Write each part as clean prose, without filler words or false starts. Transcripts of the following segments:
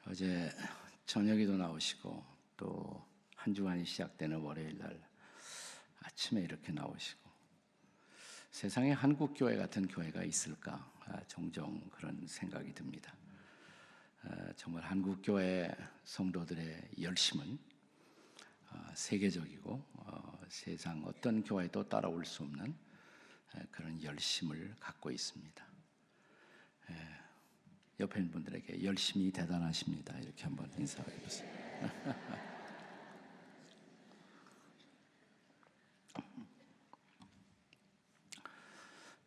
어제 저녁에도 나오시고 또 한 주간이 시작되는 월요일 날 아침에 이렇게 나오시고 세상에 한국 교회 같은 교회가 있을까 종종 그런 생각이 듭니다. 정말 한국 교회 성도들의 열심은 세계적이고 세상 어떤 교회도 따라올 수 없는 그런 열심을 갖고 있습니다. 옆에 있는 분들에게 열심히 대단하십니다. 이렇게 한번 인사해 보세요.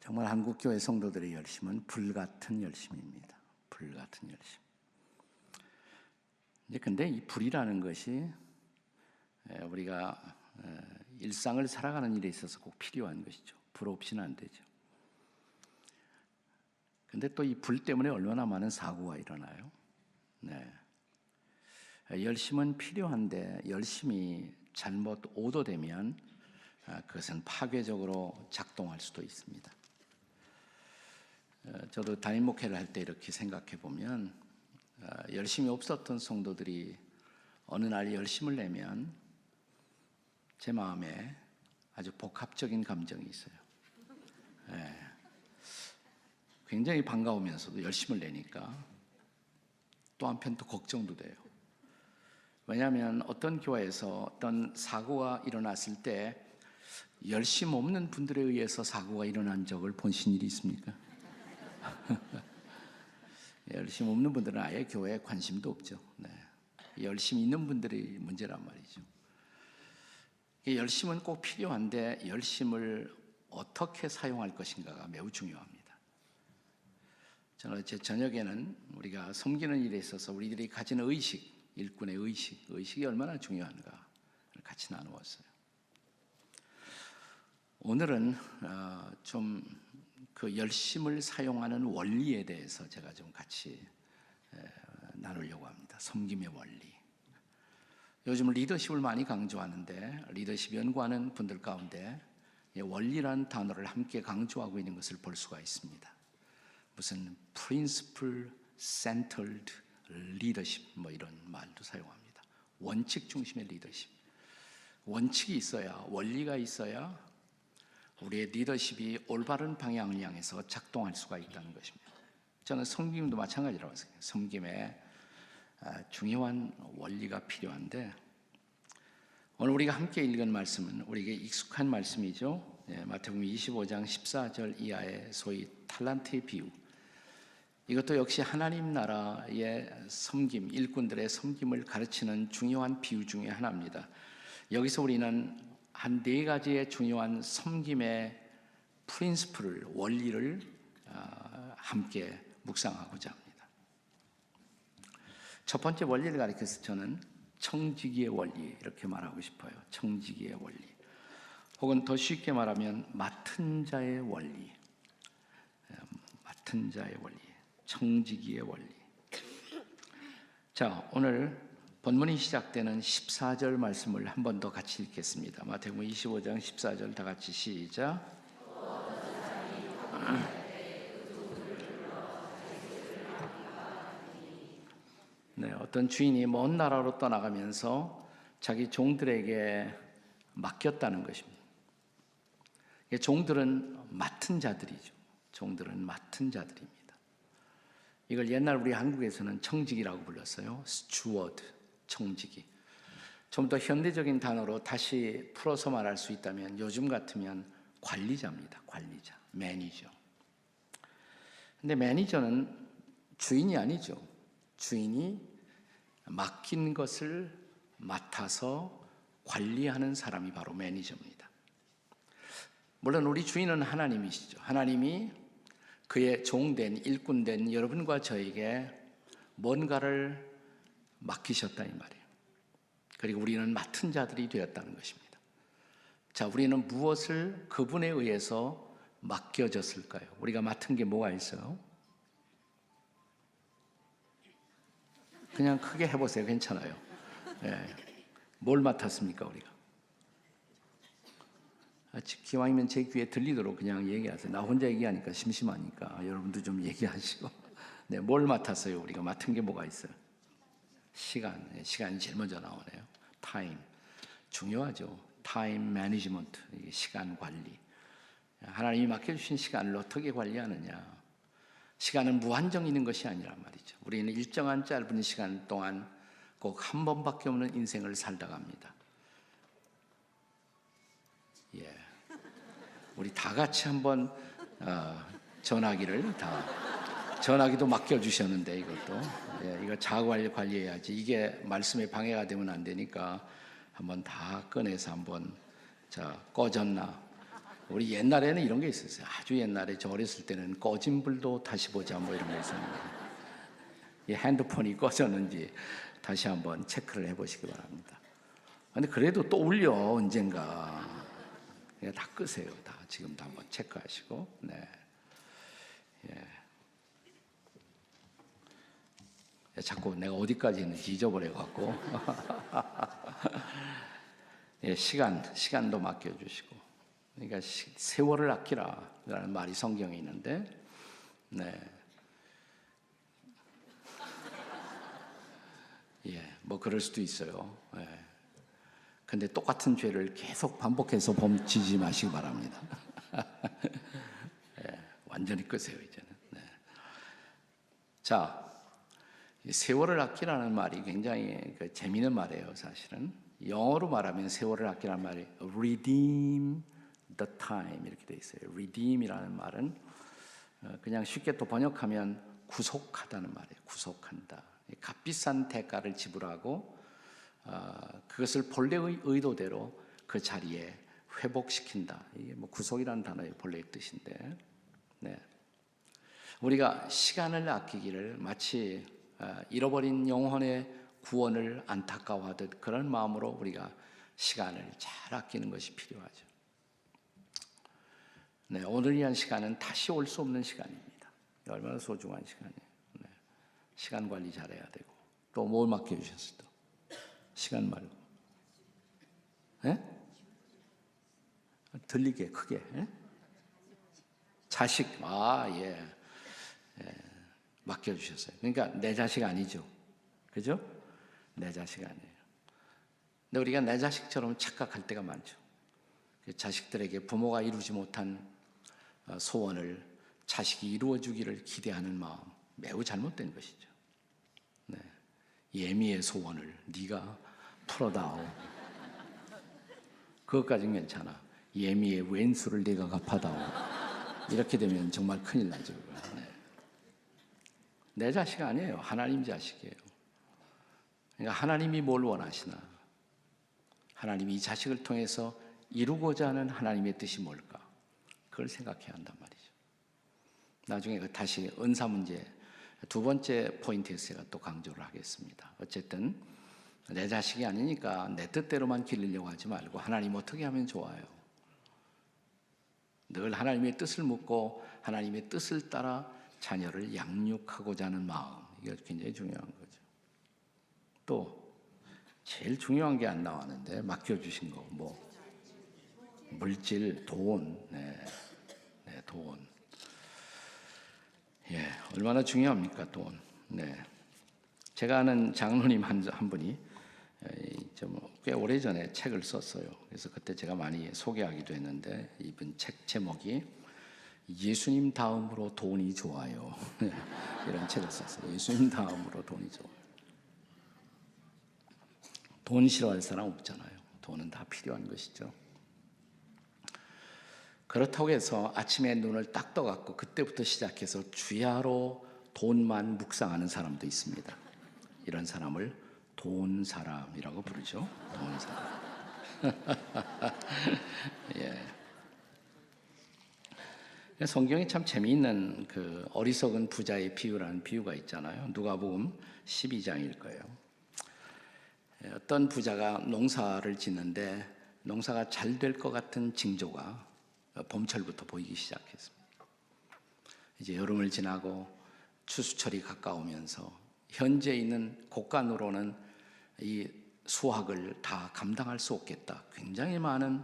정말 한국교회 성도들의 열심은 불같은 열심입니다. 불같은 열심. 근데 이 불이라는 것이 우리가 일상을 살아가는 일에 있어서 꼭 필요한 것이죠. 불 없이는 안 되죠. 근데 또 이 불 때문에 얼마나 많은 사고가 일어나요. 열심은 필요한데 열심이 잘못 오도되면 그것은 파괴적으로 작동할 수도 있습니다. 저도 담임 목회를 할 때 이렇게 생각해 보면 열심이 없었던 성도들이 어느 날 열심을 내면 제 마음에 아주 복합적인 감정이 있어요. 굉장히 반가우면서도 열심을 내니까 또 한편 또 걱정도 돼요. 왜냐하면 어떤 교회에서 어떤 사고가 일어났을 때 열심 없는 분들에 의해서 사고가 일어난 적을 보신 일이 있습니까? 열심 없는 분들은 아예 교회에 관심도 없죠. 열심히 있는 분들이 문제란 말이죠. 열심은 꼭 필요한데 열심을 어떻게 사용할 것인가가 매우 중요합니다. 저는 제 저녁에는 우리가 섬기는 일에 있어서 우리들이 가진 의식, 일꾼의 의식이 얼마나 중요한가를 같이 나누었어요. 오늘은 좀 그 열심을 사용하는 원리에 대해서 제가 좀 같이 나누려고 합니다. 섬김의 원리. 요즘 리더십을 많이 강조하는데 리더십 연구하는 분들 가운데 원리라는 단어를 함께 강조하고 있는 것을 볼 수가 있습니다. 무슨 principle centered leadership 뭐 이런 말도 사용합니다. 원칙 중심의 리더십. 원칙이 있어야, 원리가 있어야 우리의 리더십이 올바른 방향을 향해서 작동할 수가 있다는 것입니다. 저는 섬김도 마찬가지라고 생각해요. 섬김에 중요한 원리가 필요한데 오늘 우리가 함께 읽은 말씀은 우리에게 익숙한 말씀이죠. 마태복음 25장 14절 이하의 소위 탈란트의 비유. 이것도 역시 하나님 나라의 섬김, 일꾼들의 섬김을 가르치는 중요한 비유 중에 하나입니다. 여기서 우리는 한 네 가지의 중요한 섬김의 프린시플을, 원리를 함께 묵상하고자 합니다. 첫 번째 원리를 가리켜서 저는 청지기의 원리 이렇게 말하고 싶어요. 청지기의 원리. 혹은 더 쉽게 말하면 맡은 자의 원리. 맡은 자의 원리. 청지기의 원리. 자, 오늘 본문이 시작되는 14절 말씀을 한 번 더 같이 읽겠습니다. 마태복음 25장 14절 다 같이 시작. 어떤 주인이 먼 나라로 떠나가면서 자기 종들에게 맡겼다는 것입니다. 종들은 맡은 자들이죠. 종들은 맡은 자들입니다. 이걸 옛날 우리 한국에서는 청직이라고 불렀어요. 스튜어드, 청지기. 좀 더 현대적인 단어로 다시 풀어서 말할 수 있다면 요즘 같으면 관리자입니다. 관리자, 매니저. 근데 매니저는 주인이 아니죠. 주인이 맡긴 것을 맡아서 관리하는 사람이 바로 매니저입니다. 물론 우리 주인은 하나님이시죠. 하나님이 그의 종된, 일꾼된 여러분과 저에게 뭔가를 맡기셨다 이 말이에요. 그리고 우리는 맡은 자들이 되었다는 것입니다. 자, 우리는 무엇을 그분에 의해서 맡겨졌을까요? 우리가 맡은 게 뭐가 있어요? 그냥 크게 해보세요. 괜찮아요. 뭘 맡았습니까, 우리가? 기왕이면 제 귀에 들리도록 그냥 얘기하세요. 나 혼자 얘기하니까 심심하니까 여러분도 좀 얘기하시고. 뭘 맡았어요? 우리가 맡은 게 뭐가 있어요? 시간이 제일 먼저 나오네요. 타임 중요하죠. 타임 매니지먼트, 시간 관리. 하나님이 맡겨주신 시간을 어떻게 관리하느냐. 시간은 무한정 있는 것이 아니란 말이죠. 우리는 일정한 짧은 시간 동안 꼭 한 번밖에 없는 인생을 살다 갑니다. 예, 우리 다 같이 한번 전화기를 전화기도 맡겨주셨는데 이것도 이거 자가 관리해야지. 이게 말씀에 방해가 되면 안 되니까 한번 다 꺼내서 한번 꺼졌나. 우리 옛날에는 이런 게 있었어요. 아주 옛날에 저 어렸을 때는 꺼진 불도 다시 보자 뭐 이런 거 있었는데 이 핸드폰이 꺼졌는지 다시 한번 체크를 해보시기 바랍니다. 근데 그래도 또 울려 언젠가. 그냥 다 끄세요. 다 지금도 한번 체크하시고. 네. 자꾸 내가 어디까지 했는지 잊어버려갖고. 시간도 맡겨주시고. 그러니까 세월을 아끼라라는 말이 성경에 있는데, 뭐 그럴 수도 있어요. 근데 똑같은 죄를 계속 반복해서 범치지 마시기 바랍니다. 완전히 끄세요 이제는. 자, 세월을 아끼라는 말이 굉장히 재미있는 말이에요. 사실은 영어로 말하면 세월을 아끼라는 말이 redeem the time 이렇게 돼 있어요. redeem이라는 말은 그냥 쉽게 또 번역하면 구속하다는 말이에요. 구속한다. 값비싼 대가를 지불하고 그것을 본래의 의도대로 그 자리에 회복시킨다. 이게 뭐 구속이라는 단어의 본래의 뜻인데, 우리가 시간을 아끼기를 마치 잃어버린 영혼의 구원을 안타까워하듯 그런 마음으로 우리가 시간을 잘 아끼는 것이 필요하죠. 오늘 위한 시간은 다시 올 수 없는 시간입니다. 얼마나 소중한 시간이에요. 시간 관리 잘해야 되고. 또 뭘 맡겨주셨어요? 또 시간 말고. 들리게 크게. 자식. 맡겨주셨어요. 그러니까 내 자식 아니죠. 그죠? 내 자식 아니에요. 근데 우리가 내 자식처럼 착각할 때가 많죠. 자식들에게 부모가 이루지 못한 소원을 자식이 이루어주기를 기대하는 마음, 매우 잘못된 것이죠. 예미의 소원을 네가 풀어다오. 그것까지는 괜찮아. 예미의 왼수를 네가 갚아다오. 이렇게 되면 정말 큰일 나죠. 내 자식 아니에요. 하나님 자식이에요. 그러니까 하나님이 뭘 원하시나? 하나님이 이 자식을 통해서 이루고자 하는 하나님의 뜻이 뭘까? 그걸 생각해야 한단 말이죠. 나중에 다시 은사 문제 두 번째 포인트에서 제가 또 강조를 하겠습니다. 어쨌든 내 자식이 아니니까 내 뜻대로만 기르려고 하지 말고 하나님 어떻게 하면 좋아요? 늘 하나님의 뜻을 묻고 하나님의 뜻을 따라 자녀를 양육하고자 하는 마음, 이게 굉장히 중요한 거죠. 또 제일 중요한 게 안 나왔는데 맡겨주신 거, 뭐 물질, 돈, 돈. 얼마나 중요합니까, 돈. 제가 아는 장로님 한 분이 좀 꽤 오래전에 책을 썼어요. 그래서 그때 제가 많이 소개하기도 했는데 이분 책 제목이 예수님 다음으로 돈이 좋아요. 이런 책을 썼어요. 예수님 다음으로 돈이 좋아요. 돈 싫어할 사람 없잖아요. 돈은 다 필요한 것이죠. 그렇다고 해서 아침에 눈을 딱 떠갖고 그때부터 시작해서 주야로 돈만 묵상하는 사람도 있습니다. 이런 사람을 돈 사람이라고 부르죠. 돈 사람. 성경에 참 재미있는 그 어리석은 부자의 비유라는 비유가 있잖아요. 누가복음 12장일 거예요. 어떤 부자가 농사를 짓는데 농사가 잘 될 것 같은 징조가 봄철부터 보이기 시작했습니다. 이제 여름을 지나고 추수철이 가까우면서 현재 있는 곡간으로는 이 수확을 다 감당할 수 없겠다. 굉장히 많은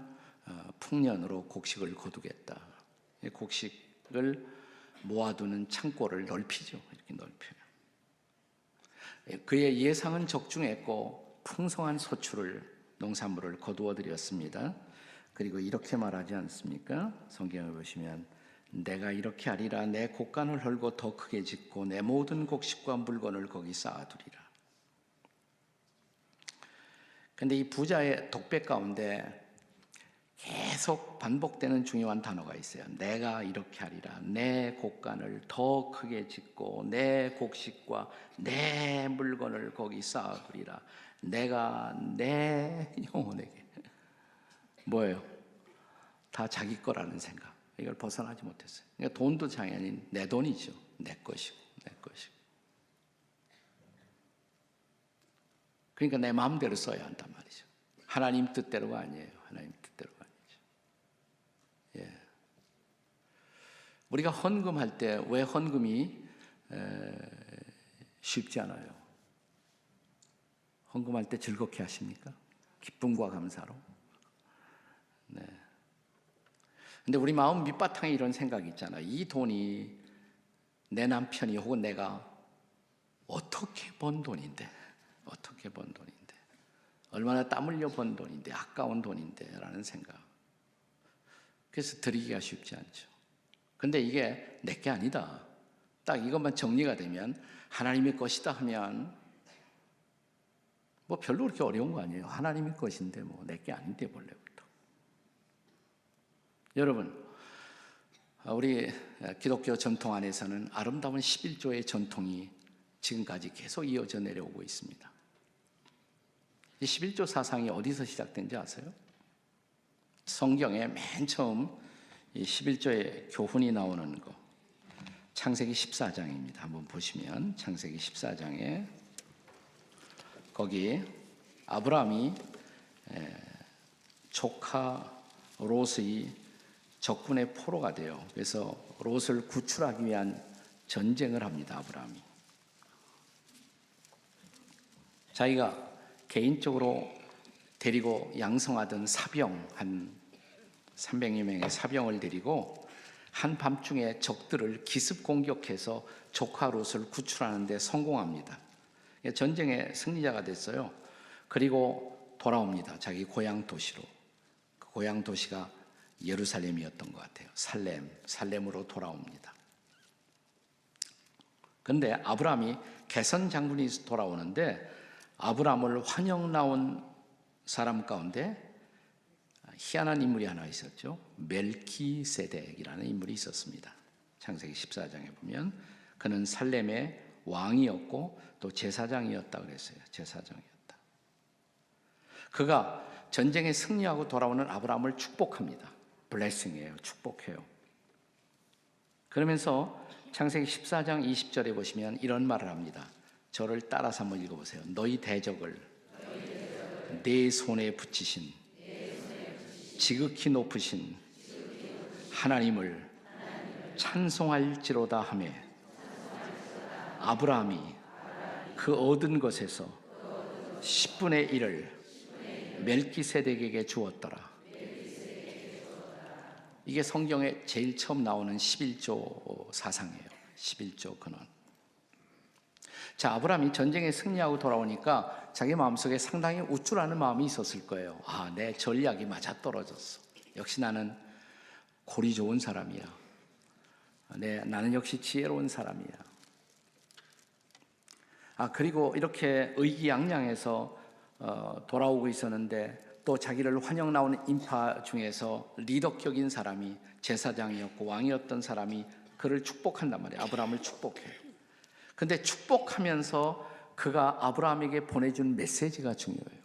풍년으로 곡식을 거두겠다. 곡식을 모아두는 창고를 넓히죠. 이렇게 넓혀요. 그의 예상은 적중했고 풍성한 소출을 농산물을 거두어 드렸습니다. 그리고 이렇게 말하지 않습니까? 성경을 보시면 내가 이렇게 하리라. 내 곡간을 헐고 더 크게 짓고 내 모든 곡식과 물건을 거기 쌓아두리라. 그런데 이 부자의 독백 가운데 계속 반복되는 중요한 단어가 있어요. 내가 이렇게 하리라. 내 곡간을 더 크게 짓고 내 곡식과 내 물건을 거기 쌓아두리라. 내가 내 영혼에게 뭐예요? 다 자기 거라는 생각. 이걸 벗어나지 못했어요. 그러니까 돈도 당연히 내 돈이죠. 내 것이고 내 것이고. 그러니까 내 마음대로 써야 한단 말이죠. 하나님 뜻대로가 아니에요. 하나님 뜻대로가 아니죠. 예. 우리가 헌금할 때 왜 헌금이 쉽지 않아요? 헌금할 때 즐겁게 하십니까? 기쁨과 감사로. 네. 근데 우리 마음 밑바탕에 이런 생각이 있잖아요. 이 돈이 내 남편이 혹은 내가 어떻게 번 돈인데, 어떻게 번 돈인데, 얼마나 땀 흘려 번 돈인데, 아까운 돈인데 라는 생각. 그래서 드리기가 쉽지 않죠. 근데 이게 내게 아니다. 딱 이것만 정리가 되면 하나님의 것이다 하면 뭐 별로 그렇게 어려운 거 아니에요. 하나님의 것인데 뭐 내게 아닌데 원래부터. 여러분, 우리 기독교 전통 안에서는 아름다운 11조의 전통이 지금까지 계속 이어져 내려오고 있습니다. 이 11조 사상이 어디서 시작된지 아세요? 성경에 맨 처음 이 11조의 교훈이 나오는 거, 창세기 14장입니다. 한번 보시면 창세기 14장에 거기 아브라함이 조카 롯의 적군의 포로가 돼요. 그래서 롯을 구출하기 위한 전쟁을 합니다. 아브라함이. 자기가 개인적으로 데리고 양성하던 사병 한 300여 명의 사병을 데리고 한밤중에 적들을 기습 공격해서 조카 롯을 구출하는 데 성공합니다. 전쟁의 승리자가 됐어요. 그리고 돌아옵니다. 자기 고향 도시로. 그 고향 도시가 예루살렘이었던 것 같아요. 살렘으로 돌아옵니다. 그런데 아브라함이 개선 장군이 돌아오는데 아브라함을 환영 나온 사람 가운데 희한한 인물이 하나 있었죠. 멜키세덱이라는 인물이 있었습니다. 창세기 14장에 보면 그는 살렘의 왕이었고 또 제사장이었다 그랬어요. 제사장이었다. 그가 전쟁에 승리하고 돌아오는 아브라함을 축복합니다. 블레싱이에요. 축복해요. 그러면서 창세기 14장 20절에 보시면 이런 말을 합니다. 저를 따라서 한번 읽어보세요. 너희 대적을 내 손에 붙이신 지극히 높으신 하나님을 찬송할지로다 하며 아브라함이 그 얻은 것에서 10분의 1을 멜키세덱에게 주었더라. 이게 성경에 제일 처음 나오는 11조 사상이에요. 11조 근원. 자, 아브라함이 전쟁에 승리하고 돌아오니까 자기 마음속에 상당히 우쭐하는 마음이 있었을 거예요. 아, 내 전략이 맞아떨어졌어. 역시 나는 골이 좋은 사람이야. 나는 역시 지혜로운 사람이야. 그리고 이렇게 의기양양해서 돌아오고 있었는데 또 자기를 환영 나오는 인파 중에서 리더격인 사람이 제사장이었고 왕이었던 사람이 그를 축복한단 말이에요. 아브라함을 축복해요. 근데 축복하면서 그가 아브라함에게 보내준 메시지가 중요해요.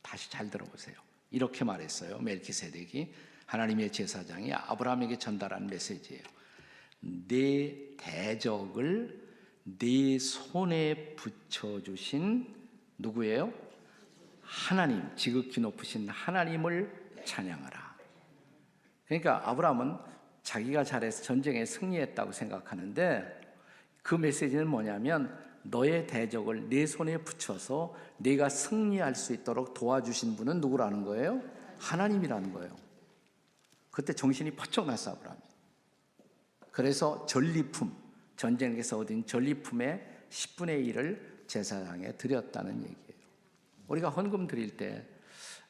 다시 잘 들어보세요. 이렇게 말했어요. 멜키세덱이 하나님의 제사장이 아브라함에게 전달한 메시지예요. 내 대적을 네 손에 붙여주신 누구예요? 하나님, 지극히 높으신 하나님을 찬양하라. 그러니까 아브라함은 자기가 잘해서 전쟁에 승리했다고 생각하는데 그 메시지는 뭐냐면 너의 대적을 내 손에 붙여서 네가 승리할 수 있도록 도와주신 분은 누구라는 거예요? 하나님이라는 거예요. 그때 정신이 퍼쩍 났어 아브라함이. 그래서 전리품, 전쟁에서 얻은 전리품의 10분의 1을 제사장에 드렸다는 얘기예요. 우리가 헌금 드릴 때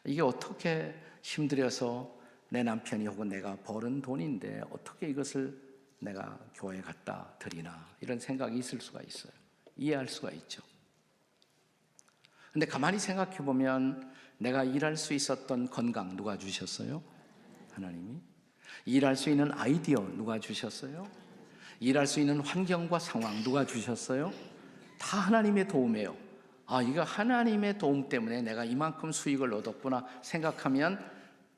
이게 어떻게 힘들여서 내 남편이 혹은 내가 벌은 돈인데 어떻게 이것을 내가 교회에 갖다 드리나 이런 생각이 있을 수가 있어요. 이해할 수가 있죠. 근데 가만히 생각해 보면 내가 일할 수 있었던 건강 누가 주셨어요? 하나님이. 일할 수 있는 아이디어 누가 주셨어요? 일할 수 있는 환경과 상황 누가 주셨어요? 다 하나님의 도움이에요. 아, 이거 하나님의 도움 때문에 내가 이만큼 수익을 얻었구나 생각하면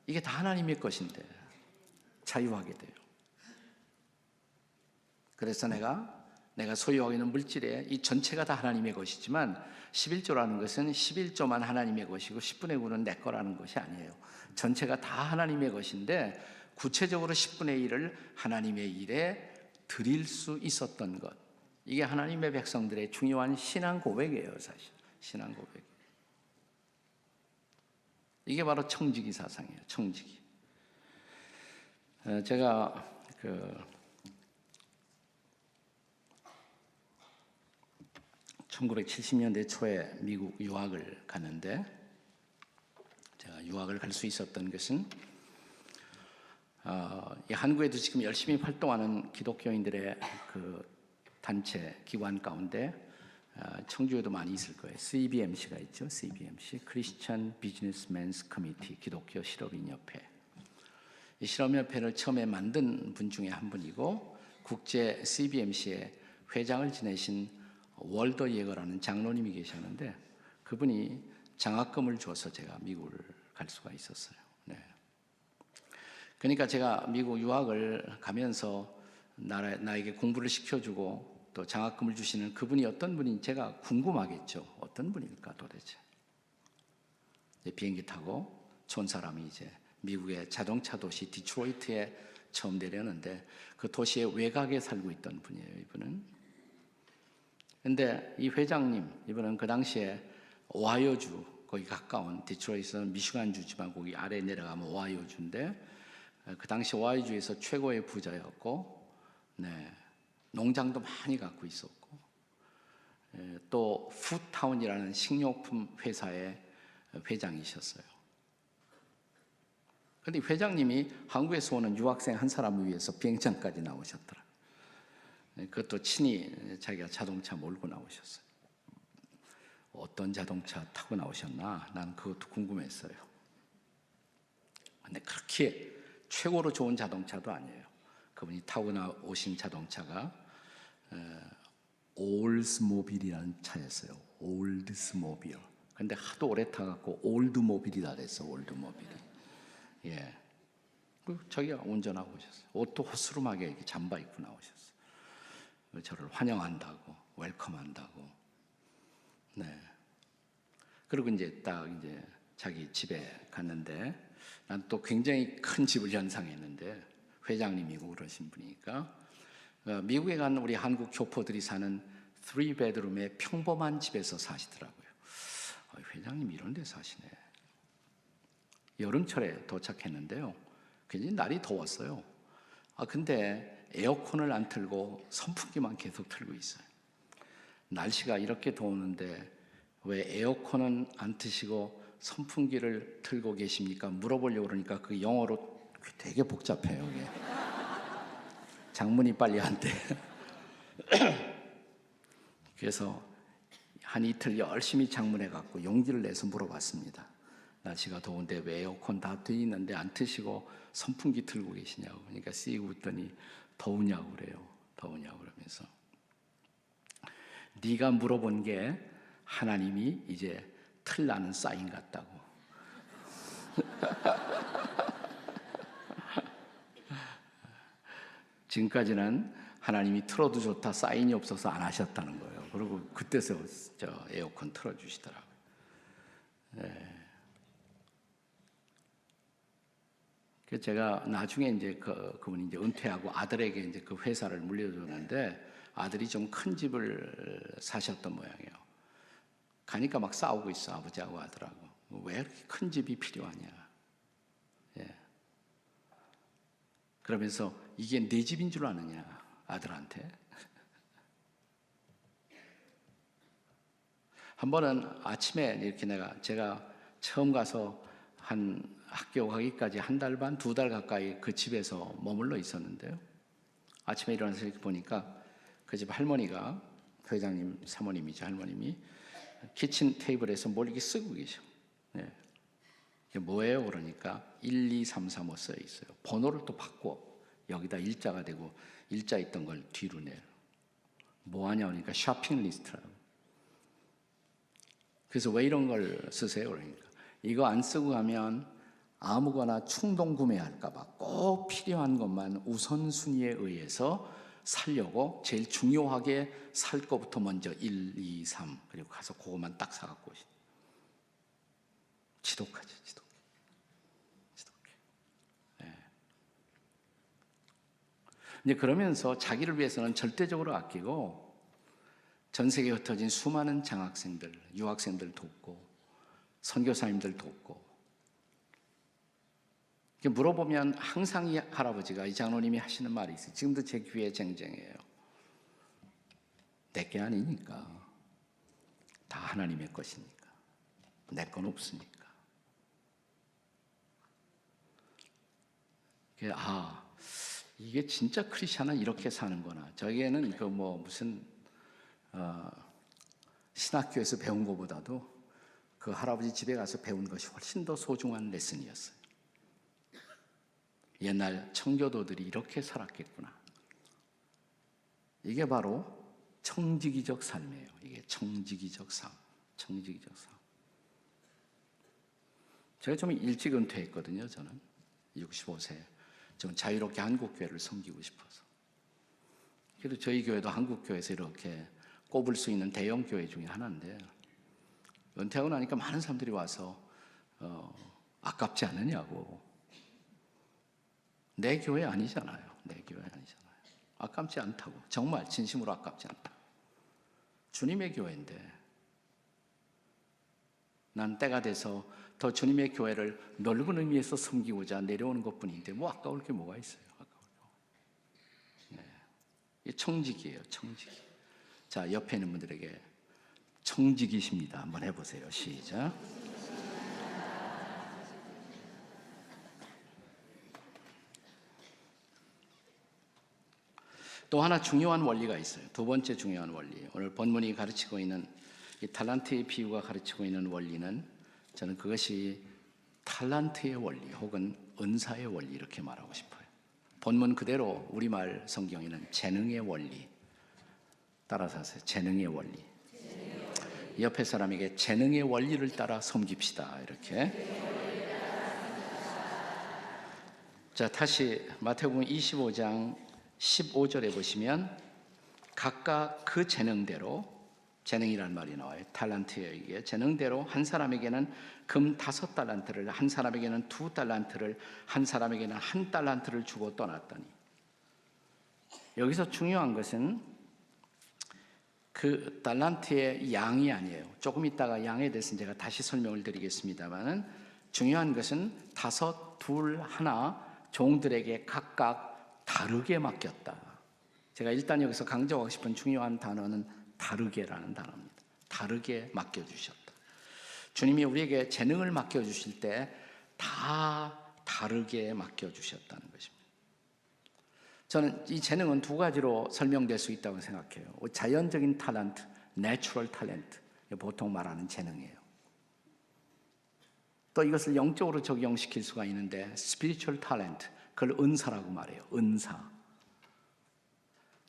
이게 다 하나님의 것인데 자유하게 돼요. 그래서 내가 소유하고 있는 물질의 이 전체가 다 하나님의 것이지만 11조라는 것은 11조만 하나님의 것이고 10분의 9는 내 거라는 것이 아니에요. 전체가 다 하나님의 것인데 구체적으로 10분의 1을 하나님의 일에 드릴 수 있었던 것. 이게 하나님의 백성들의 중요한 신앙 고백이에요, 사실. 신앙 고백. 이게 바로 청지기 사상이에요, 청지기. 제가 1970년대 초에 미국 유학을 갔는데 제가 유학을 갈 수 있었던 것은 한국에도 지금 열심히 활동하는 기독교인들의 그 단체 기관 가운데 청주에도 많이 있을 거예요. CBMC가 있죠. CBMC, Christian Businessmen's Committee, 기독교 실업인협회. 이 실업인협회를 처음에 만든 분 중에 한 분이고 국제 CBMC의 회장을 지내신 월더 예거라는 장로님이 계셨는데 그분이 장학금을 줘서 제가 미국을 갈 수가 있었어요. 네. 그러니까 제가 미국 유학을 가면서 나에게 공부를 시켜주고 또 장학금을 주시는 그분이 어떤 분인지 제가 궁금하겠죠. 어떤 분일까 도대체. 비행기 타고 촌 사람이 이제 미국의 자동차 도시 디트로이트에 처음 내렸는데 그 도시의 외곽에 살고 있던 분이에요, 이분은. 근데 이 회장님, 이분은 그 당시에 오하이오주, 거기 가까운 디트로이트는 미시간주지만 거기 아래 내려가면 오하이오주인데 그 당시 오하이오주에서 최고의 부자였고, 네, 농장도 많이 갖고 있었고, 또 푸타운이라는 식료품 회사의 회장이셨어요. 그런데 회장님이 한국에서 오는 유학생 한 사람을 위해서 비행장까지 나오셨더라. 그것도 친히 자기가 자동차 몰고 나오셨어요. 어떤 자동차 타고 나오셨나? 난 그것도 궁금했어요. 근데 그렇게 최고로 좋은 자동차도 아니에요. 그분이 타고 오신 자동차가 올스모빌이라는 차였어요. 올드스모빌. 근데 하도 오래 타갖고 올드모빌이다 그랬어. 올드모빌이. 예. 자기가 운전하고 오셨어요. 옷도 호스름하게 이렇게 잠바 입고 나오셨어요. 저를 환영한다고, 웰컴한다고. 네. 그리고 이제 자기 집에 갔는데 난 또 굉장히 큰 집을 연상했는데 회장님이고 그러신 분이니까 미국에 간 우리 한국 교포들이 사는 3bedroom의 평범한 집에서 사시더라고요. 회장님 이런 데 사시네. 여름철에 도착했는데요. 굉장히 날이 더웠어요. 근데 에어컨을 안 틀고 선풍기만 계속 틀고 있어요. 날씨가 이렇게 더우는데 왜 에어컨은 안 트시고 선풍기를 틀고 계십니까? 물어보려고 그러니까 그 영어로 되게 복잡해요. 이게. 장문이 빨리 안 돼. 그래서 한 이틀 열심히 장문해갖고 용기를 내서 물어봤습니다. 날씨가 더운데 왜 에어컨 다 돼 있는데 안 트시고 선풍기 틀고 계시냐고. 그러니까 씩 웃더니 더우냐고 그래요. 더우냐고 그러면서. 네가 물어본 게 하나님이 이제 틀나는 사인 같다고. 지금까지는 하나님이 틀어도 좋다 사인이 없어서 안 하셨다는 거예요. 그리고 그때서 에어컨 틀어주시더라고요. 네. 그래서 제가 나중에 이제 그분이 이제 은퇴하고 아들에게 이제 그 회사를 물려줬는데 아들이 좀 큰 집을 사셨던 모양이에요. 가니까 막 싸우고 있어, 아버지하고 아들하고. 왜 이렇게 큰 집이 필요하냐. 예. 그러면서 이게 내 집인 줄 아느냐, 아들한테. 한 번은 아침에 이렇게 제가 처음 가서 한 학교 가기까지 한 달 반, 2달 가까이 그 집에서 머물러 있었는데요. 아침에 일어나서 이렇게 보니까 그 집 할머니가, 회장님 사모님이죠, 할머님이 키친 테이블에서 뭘 이렇게 쓰고 계셔. 네. 이게 뭐예요? 그러니까 12335 써 있어요. 번호를 또 바꿔. 여기다 일자가 되고 일자 있던 걸 뒤로 내요. 뭐 하냐 그러니까 쇼핑 리스트라고. 그래서 왜 이런 걸 쓰세요? 그러니까 이거 안 쓰고 가면 아무거나 충동 구매할까 봐 꼭 필요한 것만 우선순위에 의해서 살려고 제일 중요하게 살 거부터 먼저 1, 2, 3 그리고 가서 그것만 딱 사갖고 오시. 지독하지, 지독해. 네. 이제 그러면서 자기를 위해서는 절대적으로 아끼고 전 세계에 흩어진 수많은 장학생들, 유학생들 돕고 선교사님들 돕고. 물어보면 항상 이 할아버지가, 이 장로님이 하시는 말이 있어요. 지금도 제 귀에 쟁쟁해요. 내 게 아니니까. 다 하나님의 것이니까. 내 건 없으니까. 이게 진짜 크리스찬은 이렇게 사는구나. 저에게는 그 무슨 신학교에서 배운 것보다도 그 할아버지 집에 가서 배운 것이 훨씬 더 소중한 레슨이었어요. 옛날 청교도들이 이렇게 살았겠구나. 이게 바로 청지기적 삶이에요. 이게 청지기적 삶. 청지기적 삶. 제가 좀 일찍 은퇴했거든요. 저는 65세. 좀 자유롭게 한국교회를 섬기고 싶어서. 그래도 저희 교회도 한국교회에서 이렇게 꼽을 수 있는 대형 교회 중에 하나인데, 은퇴하고 나니까 많은 사람들이 와서 아깝지 않느냐고. 내 교회 아니잖아요. 내 교회 아니잖아요. 아깝지 않다고. 정말 진심으로 아깝지 않다. 주님의 교회인데 난 때가 돼서 더 주님의 교회를 넓은 의미에서 섬기고자 내려오는 것뿐인데 뭐 아까울 게 뭐가 있어요. 아까울 거. 네. 이게 청지기예요. 청지기. 자, 옆에 있는 분들에게 청지기십니다. 한번 해보세요. 시작. 또 하나 중요한 원리가 있어요. 두 번째 중요한 원리. 오늘 본문이 가르치고 있는 이 탈란트의 비유가 가르치고 있는 원리는 저는 그것이 탈란트의 원리 혹은 은사의 원리 이렇게 말하고 싶어요. 본문 그대로 우리말 성경에는 재능의 원리. 따라서 하세요. 재능의 원리. 옆에 사람에게 재능의 원리를 따라 섬깁시다. 이렇게. 자, 다시 마태복음 25장 15절에 보시면 각각 그 재능대로, 재능이라는 말이 나와요. 탈란트예요. 이게 재능대로 한 사람에게는 금 5달란트를, 한 사람에게는 2달란트를, 한 사람에게는 1달란트를 주고 떠났더니, 여기서 중요한 것은 그 달란트의 양이 아니에요. 조금 있다가 양에 대해서 제가 다시 설명을 드리겠습니다만은, 중요한 것은 5, 2, 1 종들에게 각각 다르게 맡겼다. 제가 일단 여기서 강조하고 싶은 중요한 단어는 다르게라는 단어입니다. 다르게 맡겨주셨다. 주님이 우리에게 재능을 맡겨주실 때 다 다르게 맡겨주셨다는 것입니다. 저는 이 재능은 두 가지로 설명될 수 있다고 생각해요. 자연적인 탤런트, 내추럴 탤런트, 보통 말하는 재능이에요. 또 이것을 영적으로 적용시킬 수가 있는데 스피리추얼 탤런트, 그걸 은사라고 말해요. 은사.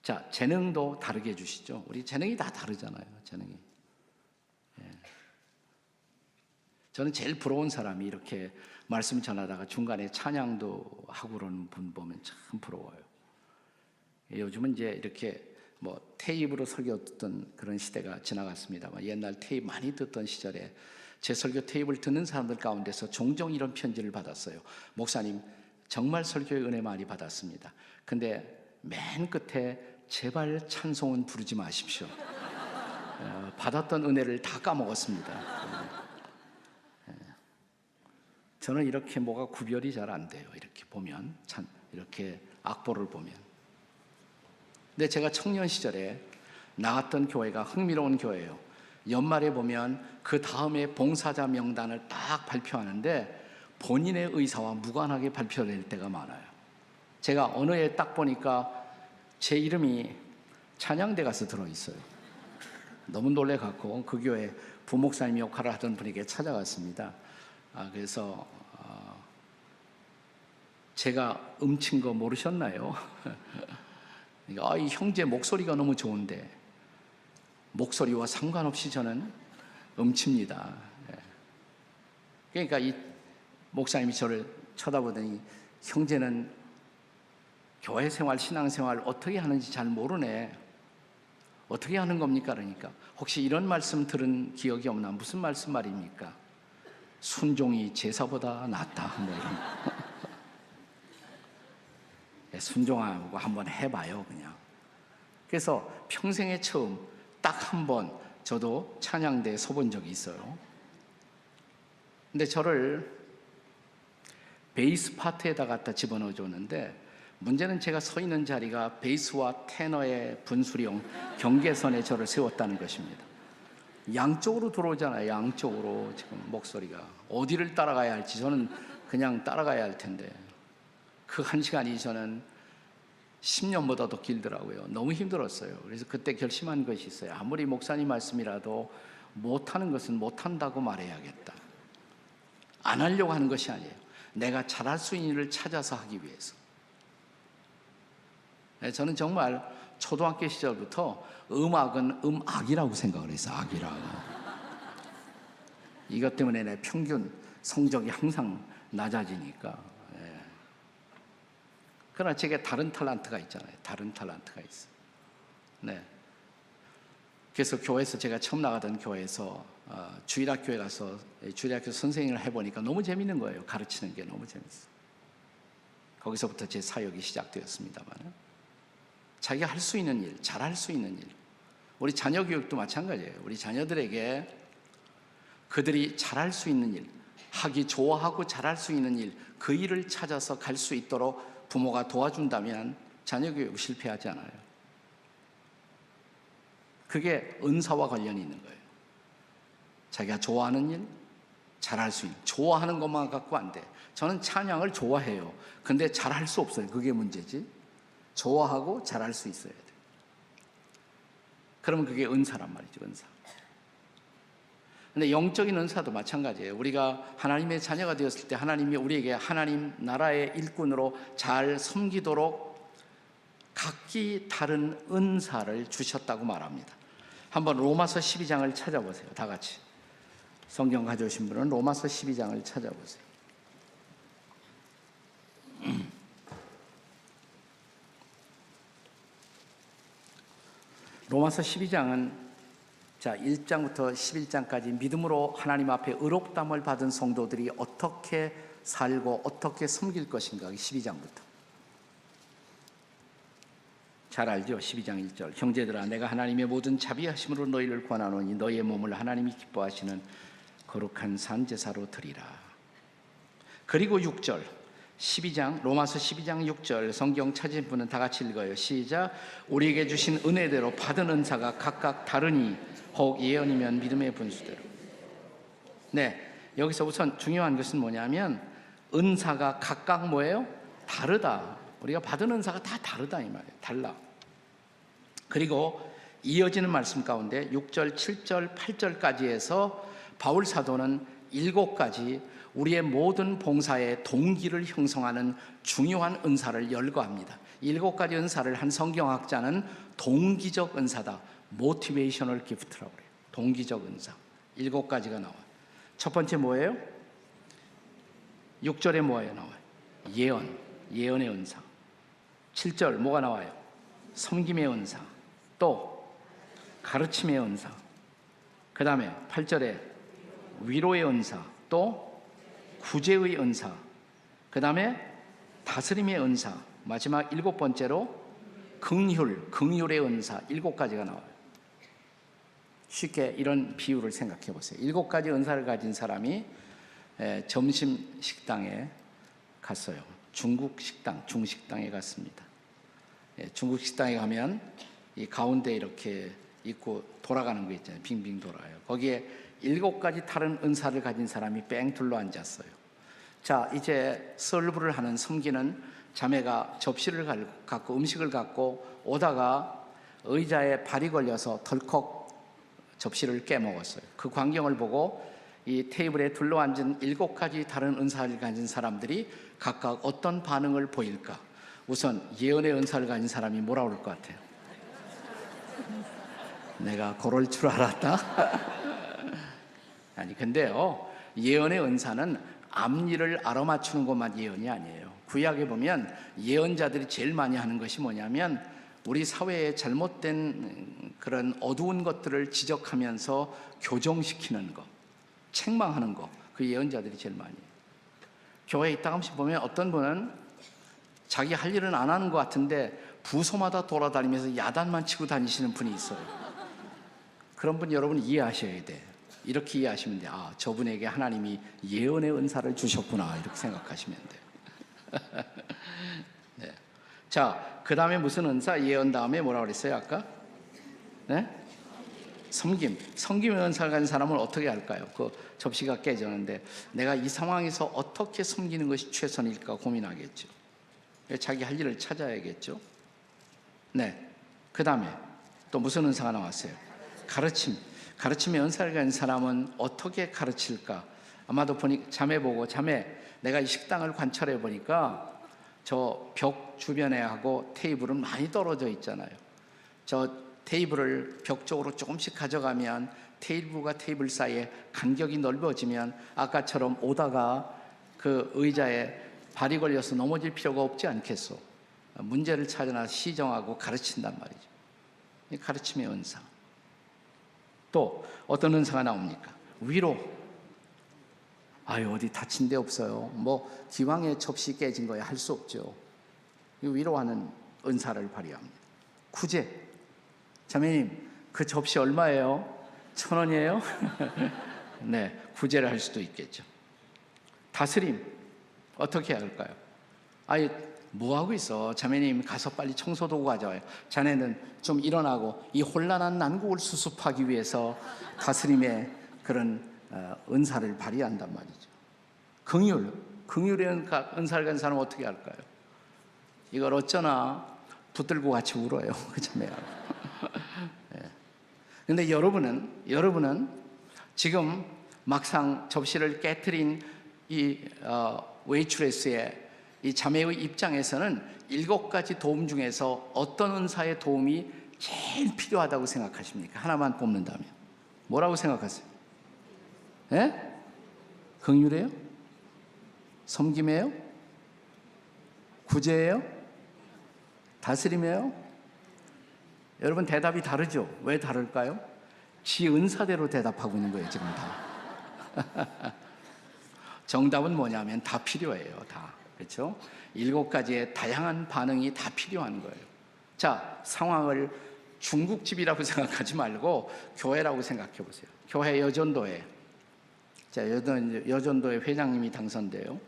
자, 재능도 다르게 주시죠. 우리 재능이 다 다르잖아요. 재능이. 예. 저는 제일 부러운 사람이 이렇게 말씀 전하다가 중간에 찬양도 하고 그러는 분 보면 참 부러워요. 요즘은 이제 이렇게 테이프로 설교 듣던 그런 시대가 지나갔습니다만, 옛날 테이프 많이 듣던 시절에 제 설교 테이프를 듣는 사람들 가운데서 종종 이런 편지를 받았어요. 목사님, 정말 설교의 은혜 많이 받았습니다. 근데 맨 끝에 제발 찬송은 부르지 마십시오. 받았던 은혜를 다 까먹었습니다. 저는 이렇게 뭐가 구별이 잘 안 돼요. 이렇게 보면, 이렇게 악보를 보면. 근데 제가 청년 시절에 나갔던 교회가 흥미로운 교회예요. 연말에 보면 그 다음에 봉사자 명단을 딱 발표하는데 본인의 의사와 무관하게 발표될 때가 많아요. 제가 어느 해 딱 보니까 제 이름이 찬양대 가서 들어있어요. 너무 놀래갖고 그 교회 부목사님 역할을 하던 분에게 찾아갔습니다. 그래서 제가 음친 거 모르셨나요? 이 형제 목소리가 너무 좋은데 목소리와 상관없이 저는 음치입니다. 그러니까 이 목사님이 저를 쳐다보더니 형제는 교회 생활, 신앙 생활 어떻게 하는지 잘 모르네. 어떻게 하는 겁니까? 그러니까 혹시 이런 말씀 들은 기억이 없나? 무슨 말씀 말입니까? 순종이 제사보다 낫다. 뭐 이런. 순종하고 한번 해봐요, 그냥. 그래서 평생에 처음 딱 한 번 저도 찬양대에 서본 적이 있어요. 근데 저를 베이스 파트에다 갖다 집어넣어 줬는데 문제는 제가 서 있는 자리가 베이스와 테너의 분수령 경계선에 저를 세웠다는 것입니다. 양쪽으로 들어오잖아요. 양쪽으로 지금 목소리가 어디를 따라가야 할지 저는 그냥 따라가야 할 텐데 그 한 시간이 저는 10년보다 더 길더라고요. 너무 힘들었어요. 그래서 그때 결심한 것이 있어요. 아무리 목사님 말씀이라도 못하는 것은 못한다고 말해야겠다. 안 하려고 하는 것이 아니에요. 내가 잘할 수 있는 일을 찾아서 하기 위해서. 저는 정말 초등학교 시절부터 음악은 음악이라고 생각을 했어요. 악이라고. 이것 때문에 내 평균 성적이 항상 낮아지니까. 그러나 제게 다른 탤런트가 있잖아요. 다른 탤런트가 있어요. 네. 그래서 교회에서 제가 처음 나가던 교회에서 주일학교에 가서 주일학교 선생님을 해보니까 너무 재밌는 거예요. 가르치는 게 너무 재밌어요. 거기서부터 제 사역이 시작되었습니다만 자기가 할 수 있는 일, 잘할 수 있는 일. 우리 자녀 교육도 마찬가지예요. 우리 자녀들에게 그들이 잘할 수 있는 일, 하기 좋아하고 잘할 수 있는 일, 그 일을 찾아서 갈 수 있도록 부모가 도와준다면 자녀 교육 실패하지 않아요. 그게 은사와 관련이 있는 거예요. 자기가 좋아하는 일, 잘할 수 있는, 좋아하는 것만 갖고 안 돼. 저는 찬양을 좋아해요. 근데 잘할 수 없어요. 그게 문제지. 좋아하고 잘할 수 있어야 돼. 그러면 그게 은사란 말이죠. 은사. 근데 영적인 은사도 마찬가지예요. 우리가 하나님의 자녀가 되었을 때 하나님이 우리에게 하나님 나라의 일꾼으로 잘 섬기도록 각기 다른 은사를 주셨다고 말합니다. 한번 로마서 12장을 찾아보세요. 다 같이. 성경 가져오신 분은 로마서 12장을 찾아보세요. 로마서 12장은 1장부터 11장까지 믿음으로 하나님 앞에 의롭다함을 받은 성도들이 어떻게 살고 어떻게 섬길 것인가. 12장부터 잘 알죠. 12장 1절 형제들아 내가 하나님의 모든 자비하심으로 너희를 권하노니 너희의 몸을 하나님이 기뻐하시는 거룩한 산제사로 드리라. 그리고 6절 12장 로마서 12장 6절 성경 찾으신 분은 다 같이 읽어요. 시작. 우리에게 주신 은혜대로 받은 은사가 각각 다르니 혹 예언이면 믿음의 분수대로. 네, 여기서 우선 중요한 것은 뭐냐면 은사가 각각 뭐예요? 다르다. 우리가 받은 은사가 다 다르다 이 말이에요. 달라. 그리고 이어지는 말씀 가운데 6절, 7절, 8절까지 해서 바울 사도는 7가지 우리의 모든 봉사의 동기를 형성하는 중요한 은사를 열거합니다. 7가지 은사를 한 성경학자는 동기적 은사다. 모티베이셔널 기프트라고 그래요. 동기적 은사 7가지가 나와요. 첫 번째 뭐예요? 6절에 뭐예요? 나와요? 예언의 은사. 7절 뭐가 나와요? 섬김의 은사. 또 가르침의 은사. 그 다음에 8절에 위로의 은사. 또 구제의 은사. 그 다음에 다스림의 은사. 마지막 7번째로 긍휼의 은사. 7가지가 나와요. 쉽게 이런 비유를 생각해 보세요. 7가지 은사를 가진 사람이 점심 식당에 갔어요. 중국 식당, 중식당에 갔습니다. 중국 식당에 가면 이 가운데 이렇게 입고 돌아가는 거 있잖아요. 빙빙 돌아요. 거기에 7가지 다른 은사를 가진 사람이 뺑 둘러 앉았어요. 자, 이제 설부를 하는 섬기는 자매가 접시를 갖고 음식을 갖고 오다가 의자에 발이 걸려서 덜컥 접시를 깨먹었어요. 그 광경을 보고 이 테이블에 둘러앉은 7가지 다른 은사를 가진 사람들이 각각 어떤 반응을 보일까? 우선 예언의 은사를 가진 사람이 뭐라 그럴 것 같아요? 내가 그럴 줄 알았다? 아니 근데요, 예언의 은사는 앞일을 알아맞추는 것만 예언이 아니에요. 구약에 보면 예언자들이 제일 많이 하는 것이 뭐냐면 우리 사회의 잘못된 그런 어두운 것들을 지적하면서 교정시키는 것, 책망하는 것, 그 예언자들이 제일 많이 해요. 교회에 있다 한씩 보면 어떤 분은 자기 할 일은 안 하는 것 같은데 부서마다 돌아다니면서 야단만 치고 다니시는 분이 있어요. 그런 분 여러분 이해하셔야 돼요. 이렇게 이해하시면 돼요. 아, 저분에게 하나님이 예언의 은사를 주셨구나, 이렇게 생각하시면 돼요. 네. 자, 그 다음에 무슨 은사? 예언 다음에 뭐라고 그랬어요 아까? 네? 섬김. 섬김의 은사를 가진 사람은 어떻게 할까요? 그 접시가 깨졌는데 내가 이 상황에서 어떻게 섬기는 것이 최선일까 고민하겠죠. 자기 할 일을 찾아야겠죠. 네. 그 다음에 또 무슨 은사가 나왔어요? 가르침. 가르침의 은사를 가진 사람은 어떻게 가르칠까? 아마도 보니 자매 보고, 자매, 내가 이 식당을 관찰해 보니까 저 벽 주변에 하고 테이블은 많이 떨어져 있잖아요. 저 테이블을 벽 쪽으로 조금씩 가져가면 테이블과 테이블 사이에 간격이 넓어지면 아까처럼 오다가 그 의자에 발이 걸려서 넘어질 필요가 없지 않겠소? 문제를 찾아나 시정하고 가르친단 말이죠. 가르침의 은사. 또 어떤 은사가 나옵니까? 위로. 아유, 어디 다친 데 없어요. 뭐 기왕에 접시 깨진 거야 할 수 없죠. 위로하는 은사를 발휘합니다. 구제. 자매님, 그 접시 얼마예요? 1,000원이에요? 네, 구제를 할 수도 있겠죠. 다스림. 어떻게 할까요? 아니, 뭐 하고 있어? 자매님, 가서 빨리 청소도구 가져와요. 자네는 좀 일어나고 이 혼란한 난국을 수습하기 위해서 다스림의 그런 은사를 발휘한단 말이죠. 긍휼. 긍휼의 은사를 가진 사람은 어떻게 할까요? 이걸 어쩌나 붙들고 같이 울어요. 그 자매하고. 그런데 여러분은 지금 막상 접시를 깨트린 이 웨이트레스의 이 자매의 입장에서는 7가지 도움 중에서 어떤 은사의 도움이 제일 필요하다고 생각하십니까? 하나만 뽑는다면 뭐라고 생각하세요? 예? 긍휼이에요? 섬김이에요? 구제예요? 다스림이에요? 여러분 대답이 다르죠? 왜 다를까요? 지 은사대로 대답하고 있는 거예요 지금 다. 정답은 뭐냐면 다 필요해요. 다. 그렇죠? 7가지의 다양한 반응이 다 필요한 거예요. 자, 상황을 중국집이라고 생각하지 말고 교회라고 생각해 보세요. 교회 여전도회. 자, 여전도회 회장님이 당선돼요.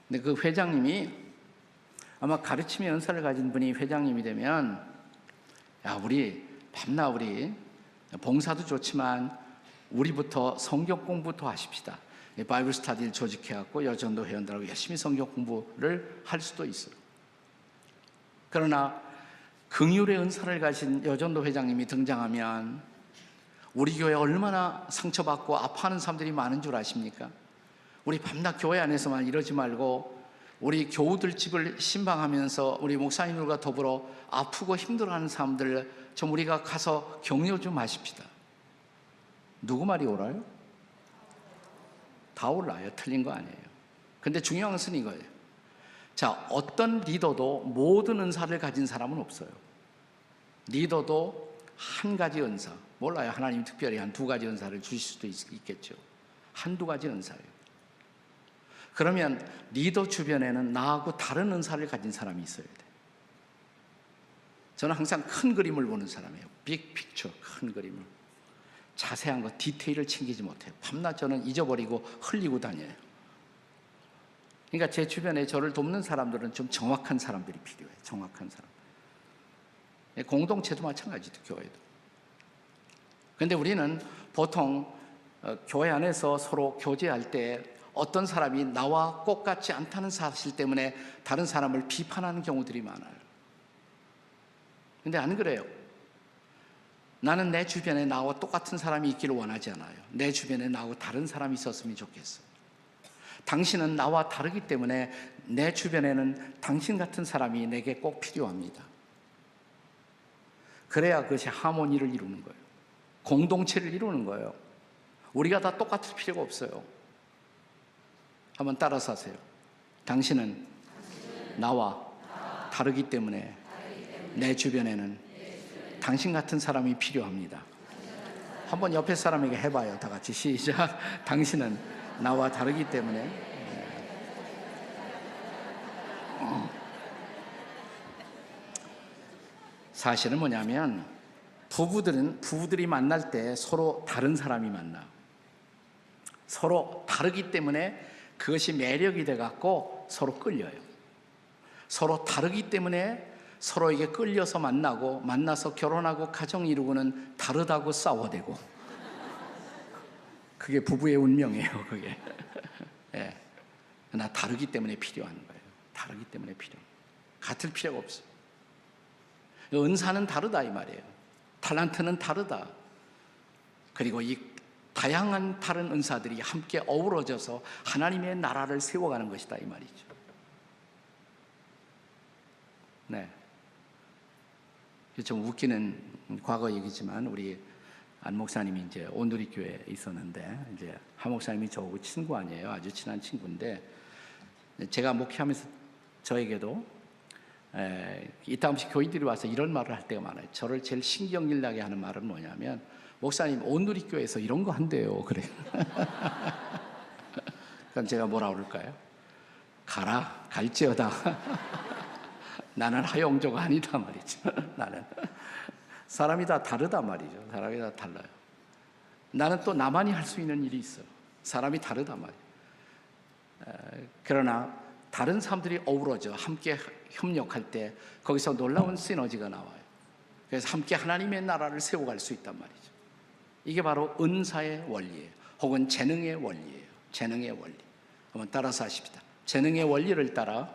근데 그 회장님이 아마 가르침의 연사를 가진 분이 회장님이 되면, 야, 우리 밤낮 우리 봉사도 좋지만 우리부터 성경 공부부터 하십시다. 바이블 스터디를 조직해갖고 여전도 회원들하고 열심히 성경 공부를 할 수도 있어요. 그러나 긍휼의 은사를 가진 여전도 회장님이 등장하면 우리 교회 얼마나 상처받고 아파하는 사람들이 많은 줄 아십니까? 우리 밤낮 교회 안에서만 이러지 말고 우리 교우들 집을 신방하면서 우리 목사님들과 더불어 아프고 힘들어하는 사람들 좀 우리가 가서 격려 좀 하십시다. 누구 말이 옳아요? 다 올라요. 틀린 거 아니에요. 근데 중요한 것은 이거예요. 자, 어떤 리더도 모든 은사를 가진 사람은 없어요. 리더도 한 가지 은사, 몰라요. 하나님 특별히 한 2가지 은사를 주실 수도 있겠죠. 1-2가지 은사예요. 그러면 리더 주변에는 나하고 다른 은사를 가진 사람이 있어야 돼요. 저는 항상 큰 그림을 보는 사람이에요. 빅 픽처, 큰 그림을. 자세한 거, 디테일을 챙기지 못해요. 밤낮 저는 잊어버리고 흘리고 다녀요. 그러니까 제 주변에 저를 돕는 사람들은 좀 정확한 사람들이 필요해요. 정확한 사람. 공동체도 마찬가지죠. 교회도. 그런데 우리는 보통 교회 안에서 서로 교제할 때 어떤 사람이 나와 똑같지 않다는 사실 때문에 다른 사람을 비판하는 경우들이 많아요. 그런데 안 그래요. 나는 내 주변에 나와 똑같은 사람이 있기를 원하지 않아요. 내 주변에 나하고 다른 사람이 있었으면 좋겠어요. 당신은 나와 다르기 때문에 내 주변에는 당신 같은 사람이 내게 꼭 필요합니다. 그래야 그것이 하모니를 이루는 거예요. 공동체를 이루는 거예요. 우리가 다 똑같을 필요가 없어요. 한번 따라서 하세요. 당신은 나와 다르기 때문에 내 주변에는 당신 같은 사람이 필요합니다. 한번 옆에 사람에게 해봐요. 다 같이 시작. 당신은 나와 다르기 때문에 사실은 뭐냐면 부부들이 만날 때 서로 다른 사람이 만나. 서로 다르기 때문에 그것이 매력이 돼갖고 서로 끌려요. 서로 다르기 때문에 서로에게 끌려서 만나서 결혼하고 가정 이루고는 다르다고 싸워대고. 그게 부부의 운명이에요, 그게. 예. 그러나 다르기 때문에 필요한 거예요. 다르기 때문에 필요해요. 같을 필요가 없어요. 은사는 다르다 이 말이에요. 탤런트는 다르다. 그리고 이 다양한 다른 은사들이 함께 어우러져서 하나님의 나라를 세워가는 것이다 이 말이죠. 네. 좀 웃기는 과거 얘기지만 우리 안 목사님이 이제 온누리 교회에 있었는데 이제 한 목사님이 저하고 친구 아니에요. 아주 친한 친구인데 제가 목회하면서 저에게도 이따금씩 교인들이 와서 이런 말을 할 때가 많아요. 저를 제일 신경질 나게 하는 말은 뭐냐면 목사님 온누리 교회에서 이런 거 한대요. 그래요. 그럼 제가 뭐라 그럴까요? 가라 갈지어다. 나는 하용조가 아니다 말이죠. 나는 사람이 다 다르다 말이죠. 사람이 다 달라요. 나는 또 나만이 할 수 있는 일이 있어요. 사람이 다르다 말이에요. 그러나 다른 사람들이 어우러져 함께 협력할 때 거기서 놀라운 시너지가 나와요. 그래서 함께 하나님의 나라를 세워갈 수 있단 말이죠. 이게 바로 은사의 원리예요. 혹은 재능의 원리예요. 재능의 원리. 한번 따라서 하십시다. 재능의 원리를 따라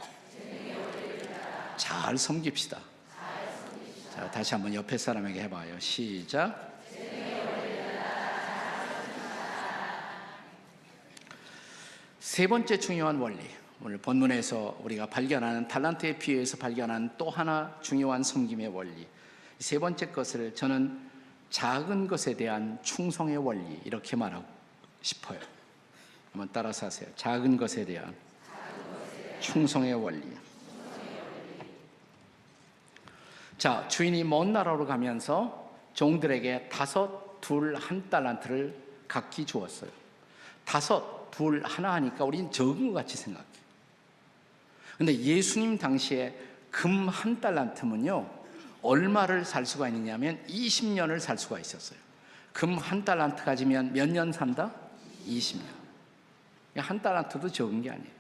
잘 섬깁시다. 자, 다시 한번 옆에 사람에게 해봐요. 시작. 세 번째 중요한 원리. 오늘 본문에서 우리가 발견하는 탤런트에 비유해서 발견한 또 하나 중요한 섬김의 원리. 세 번째 것을 저는 작은 것에 대한 충성의 원리 이렇게 말하고 싶어요. 한번 따라서 하세요. 작은 것에 대한 충성의 원리. 자, 주인이 먼 나라로 가면서 종들에게 5, 2, 1달란트를 각기 주었어요. 5, 2, 1 하니까 우리는 적은 것 같이 생각해요. 근데 예수님 당시에 금 1달란트면요 얼마를 살 수가 있느냐면 20년을 살 수가 있었어요. 금 1달란트 가지면 몇 년 산다? 20년. 1달란트도 적은 게 아니에요.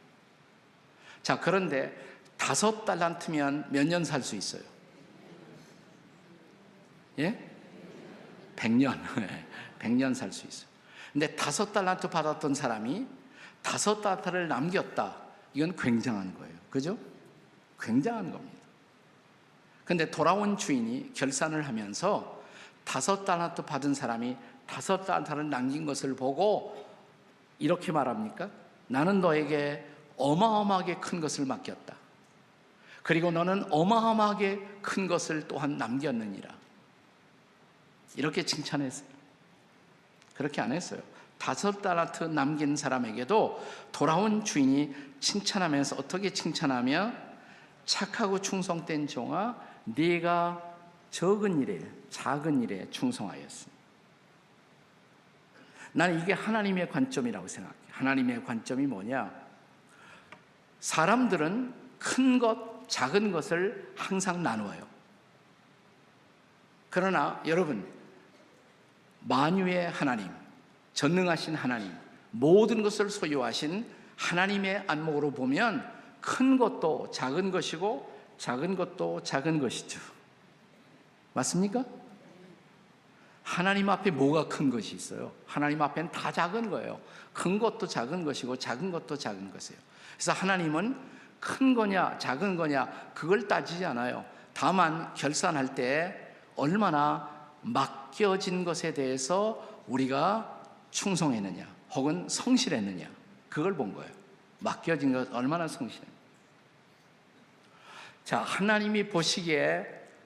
자, 그런데 5달란트면 몇 년 살 수 있어요? 예? 100년. 100년 살 수 있어요. 근데 5달란트 받았던 사람이 5달란트를 남겼다. 이건 굉장한 거예요. 그죠? 굉장한 겁니다. 근데 돌아온 주인이 결산을 하면서 5달란트 받은 사람이 5달란트를 남긴 것을 보고 이렇게 말합니까? 나는 너에게 어마어마하게 큰 것을 맡겼다. 그리고 너는 어마어마하게 큰 것을 또한 남겼느니라. 이렇게 칭찬했어요. 그렇게 안 했어요. 5달란트 남긴 사람에게도 돌아온 주인이 칭찬하면서 어떻게 칭찬하며 착하고 충성된 종아 네가 작은 일에 충성하였으니. 나는 이게 하나님의 관점이라고 생각해요. 하나님의 관점이 뭐냐? 사람들은 큰 것, 작은 것을 항상 나누어요. 그러나 여러분, 만유의 하나님, 전능하신 하나님, 모든 것을 소유하신 하나님의 안목으로 보면 큰 것도 작은 것이고 작은 것도 작은 것이죠. 맞습니까? 하나님 앞에 뭐가 큰 것이 있어요? 하나님 앞에는 다 작은 거예요. 큰 것도 작은 것이고 작은 것도 작은 것이에요. 그래서 하나님은 큰 거냐 작은 거냐 그걸 따지지 않아요. 다만 결산할 때 얼마나 맡겨진 것에 대해서 우리가 충성했느냐 혹은 성실했느냐 그걸 본 거예요. 맡겨진 것 얼마나 성실했느냐. 자, 하나님이 보시기에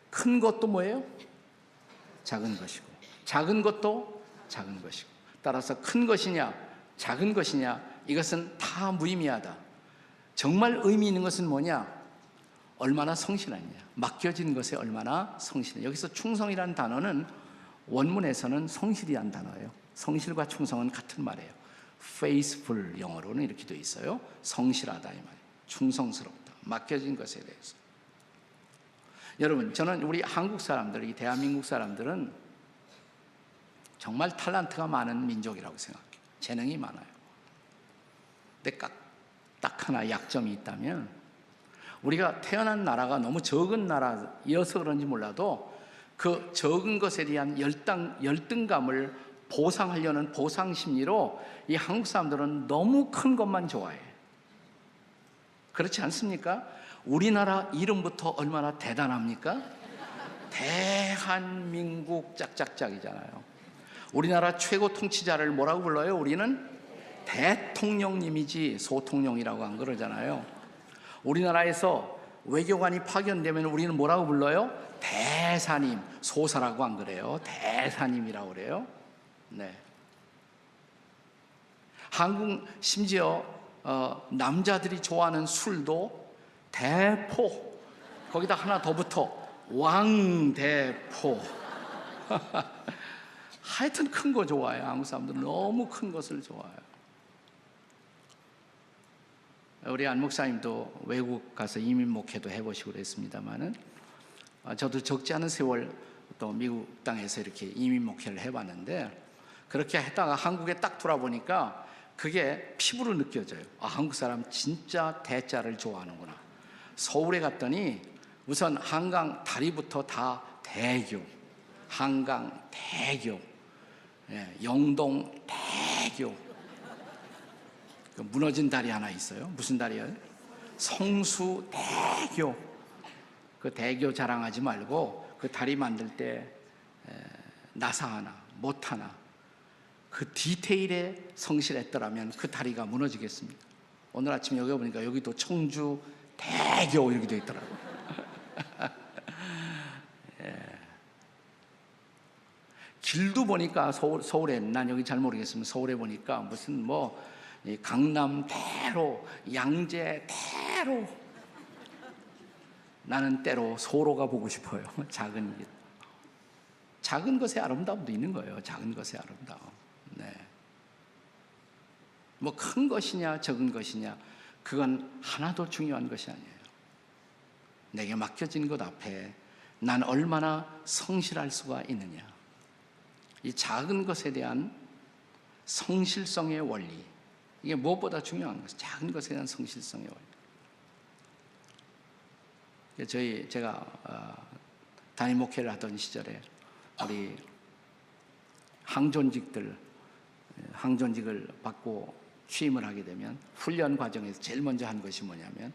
큰 것도 뭐예요? 작은 것이고 작은 것도 작은 것이고, 따라서 큰 것이냐 작은 것이냐 이것은 다 무의미하다. 정말 의미 있는 것은 뭐냐? 얼마나 성실하냐, 맡겨진 것에 얼마나 성실하냐. 여기서 충성이라는 단어는 원문에서는 성실이라는 단어예요. 성실과 충성은 같은 말이에요. faithful 영어로는 이렇게 되어 있어요. 성실하다 이 말이에요. 충성스럽다, 맡겨진 것에 대해서. 여러분, 저는 우리 한국 사람들, 이 대한민국 사람들은 정말 탤런트가 많은 민족이라고 생각해요. 재능이 많아요. 근데 딱 하나 약점이 있다면, 우리가 태어난 나라가 너무 적은 나라여서 그런지 몰라도 그 적은 것에 대한 열등감을 보상하려는 보상 심리로 이 한국 사람들은 너무 큰 것만 좋아해. 그렇지 않습니까? 우리나라 이름부터 얼마나 대단합니까? 대한민국 짝짝짝이잖아요. 우리나라 최고 통치자를 뭐라고 불러요? 우리는 대통령님이지 소통령이라고 안 그러잖아요. 우리나라에서 외교관이 파견되면 우리는 뭐라고 불러요? 대사님, 소사라고 안 그래요. 대사님이라고 그래요. 네. 한국 심지어 남자들이 좋아하는 술도 대포, 거기다 하나 더 붙어 왕대포. 하여튼 큰 거 좋아해요. 한국 사람들은 너무 큰 것을 좋아해요. 우리 안 목사님도 외국 가서 이민 목회도 해보시고 그랬습니다만은, 저도 적지 않은 세월 또 미국 땅에서 이렇게 이민 목회를 해봤는데, 그렇게 했다가 한국에 딱 돌아보니까 그게 피부로 느껴져요. 아, 한국 사람 진짜 대자를 좋아하는구나. 서울에 갔더니 우선 한강 다리부터 다 대교, 한강 대교, 영동 대교. 무너진 다리 하나 있어요. 무슨 다리예요? 성수 대교. 그 대교 자랑하지 말고 그 다리 만들 때 나사 하나, 못 하나, 그 디테일에 성실했더라면 그 다리가 무너지겠습니까? 오늘 아침 여기 보니까 여기도 청주 대교 이렇게 되어 있더라고요. 길도 보니까 서울에, 난 여기 잘 모르겠으면 서울에 보니까 무슨 강남 대로, 양재 대로. 나는 때로 소로가 보고 싶어요. 작은 길. 작은 것의 아름다움도 있는 거예요. 작은 것의 아름다움. 네. 큰 것이냐 적은 것이냐 그건 하나도 중요한 것이 아니에요. 내게 맡겨진 것 앞에 난 얼마나 성실할 수가 있느냐. 이 작은 것에 대한 성실성의 원리, 이게 무엇보다 중요한 것이에요. 작은 것에 대한 성실성의 원리. 제가 단임 목회를 하던 시절에 우리 항존직을 받고 취임을 하게 되면 훈련 과정에서 제일 먼저 한 것이 뭐냐면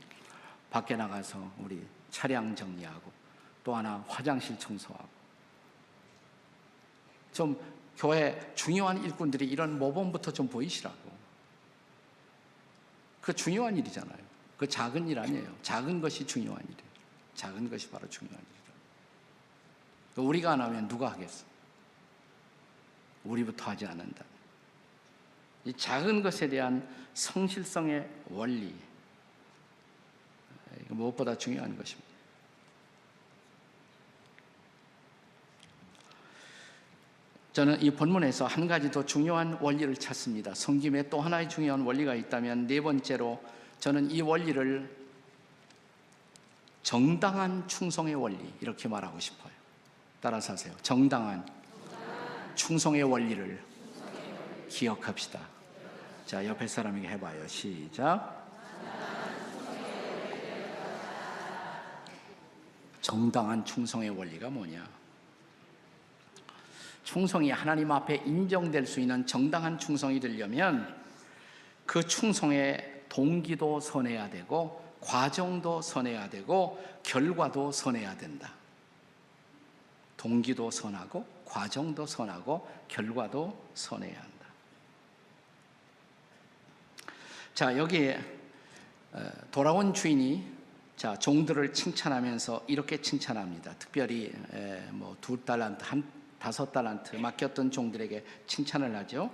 밖에 나가서 우리 차량 정리하고 또 하나 화장실 청소하고. 좀 교회 중요한 일꾼들이 이런 모범부터 좀 보이시라고. 그 중요한 일이잖아요. 그 작은 일 아니에요. 작은 것이 중요한 일이에요. 작은 것이 바로 중요한 일이에요. 우리가 안 하면 누가 하겠어? 우리부터 하지 않는다. 이 작은 것에 대한 성실성의 원리, 이거 무엇보다 중요한 것입니다. 저는 이 본문에서 한 가지 더 중요한 원리를 찾습니다. 섬김에 또 하나의 중요한 원리가 있다면 네 번째로 저는 이 원리를 정당한 충성의 원리, 이렇게 말하고 싶어요. 따라서 하세요. 정당한 충성의 원리를 기억합시다. 자, 옆에 사람에게 해봐요. 시작. 정당한 충성의 원리가 뭐냐? 충성이 하나님 앞에 인정될 수 있는 정당한 충성이 되려면 그 충성의 동기도 선해야 되고 과정도 선해야 되고 결과도 선해야 된다. 동기도 선하고 과정도 선하고 결과도 선해야 한다. 자, 여기에 돌아온 주인이 종들을 칭찬하면서 이렇게 칭찬합니다. 특별히 2달란트, 5달란트 맡겼던 종들에게 칭찬을 하죠.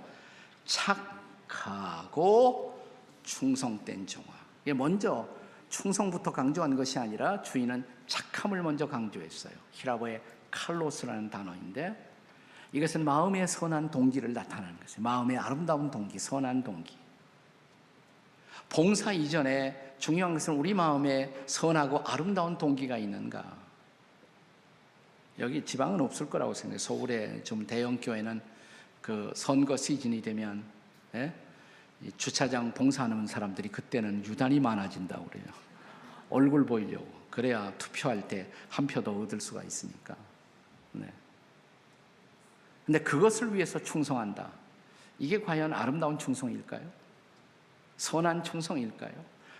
착하고 충성된 종아. 이게 먼저 충성부터 강조한 것이 아니라 주인은 착함을 먼저 강조했어요. 히라보의 칼로스라는 단어인데 이것은 마음의 선한 동기를 나타내는 것이에요. 마음의 아름다운 동기, 선한 동기. 봉사 이전에 중요한 것은 우리 마음에 선하고 아름다운 동기가 있는가. 여기 지방은 없을 거라고 생각해요. 서울에 좀 대형 교회는 그 선거 시즌이 되면 주차장 봉사하는 사람들이 그때는 유난히 많아진다고 그래요. 얼굴 보이려고. 그래야 투표할 때 한 표 더 얻을 수가 있으니까. 네. 근데 그것을 위해서 충성한다. 이게 과연 아름다운 충성일까요? 선한 충성일까요?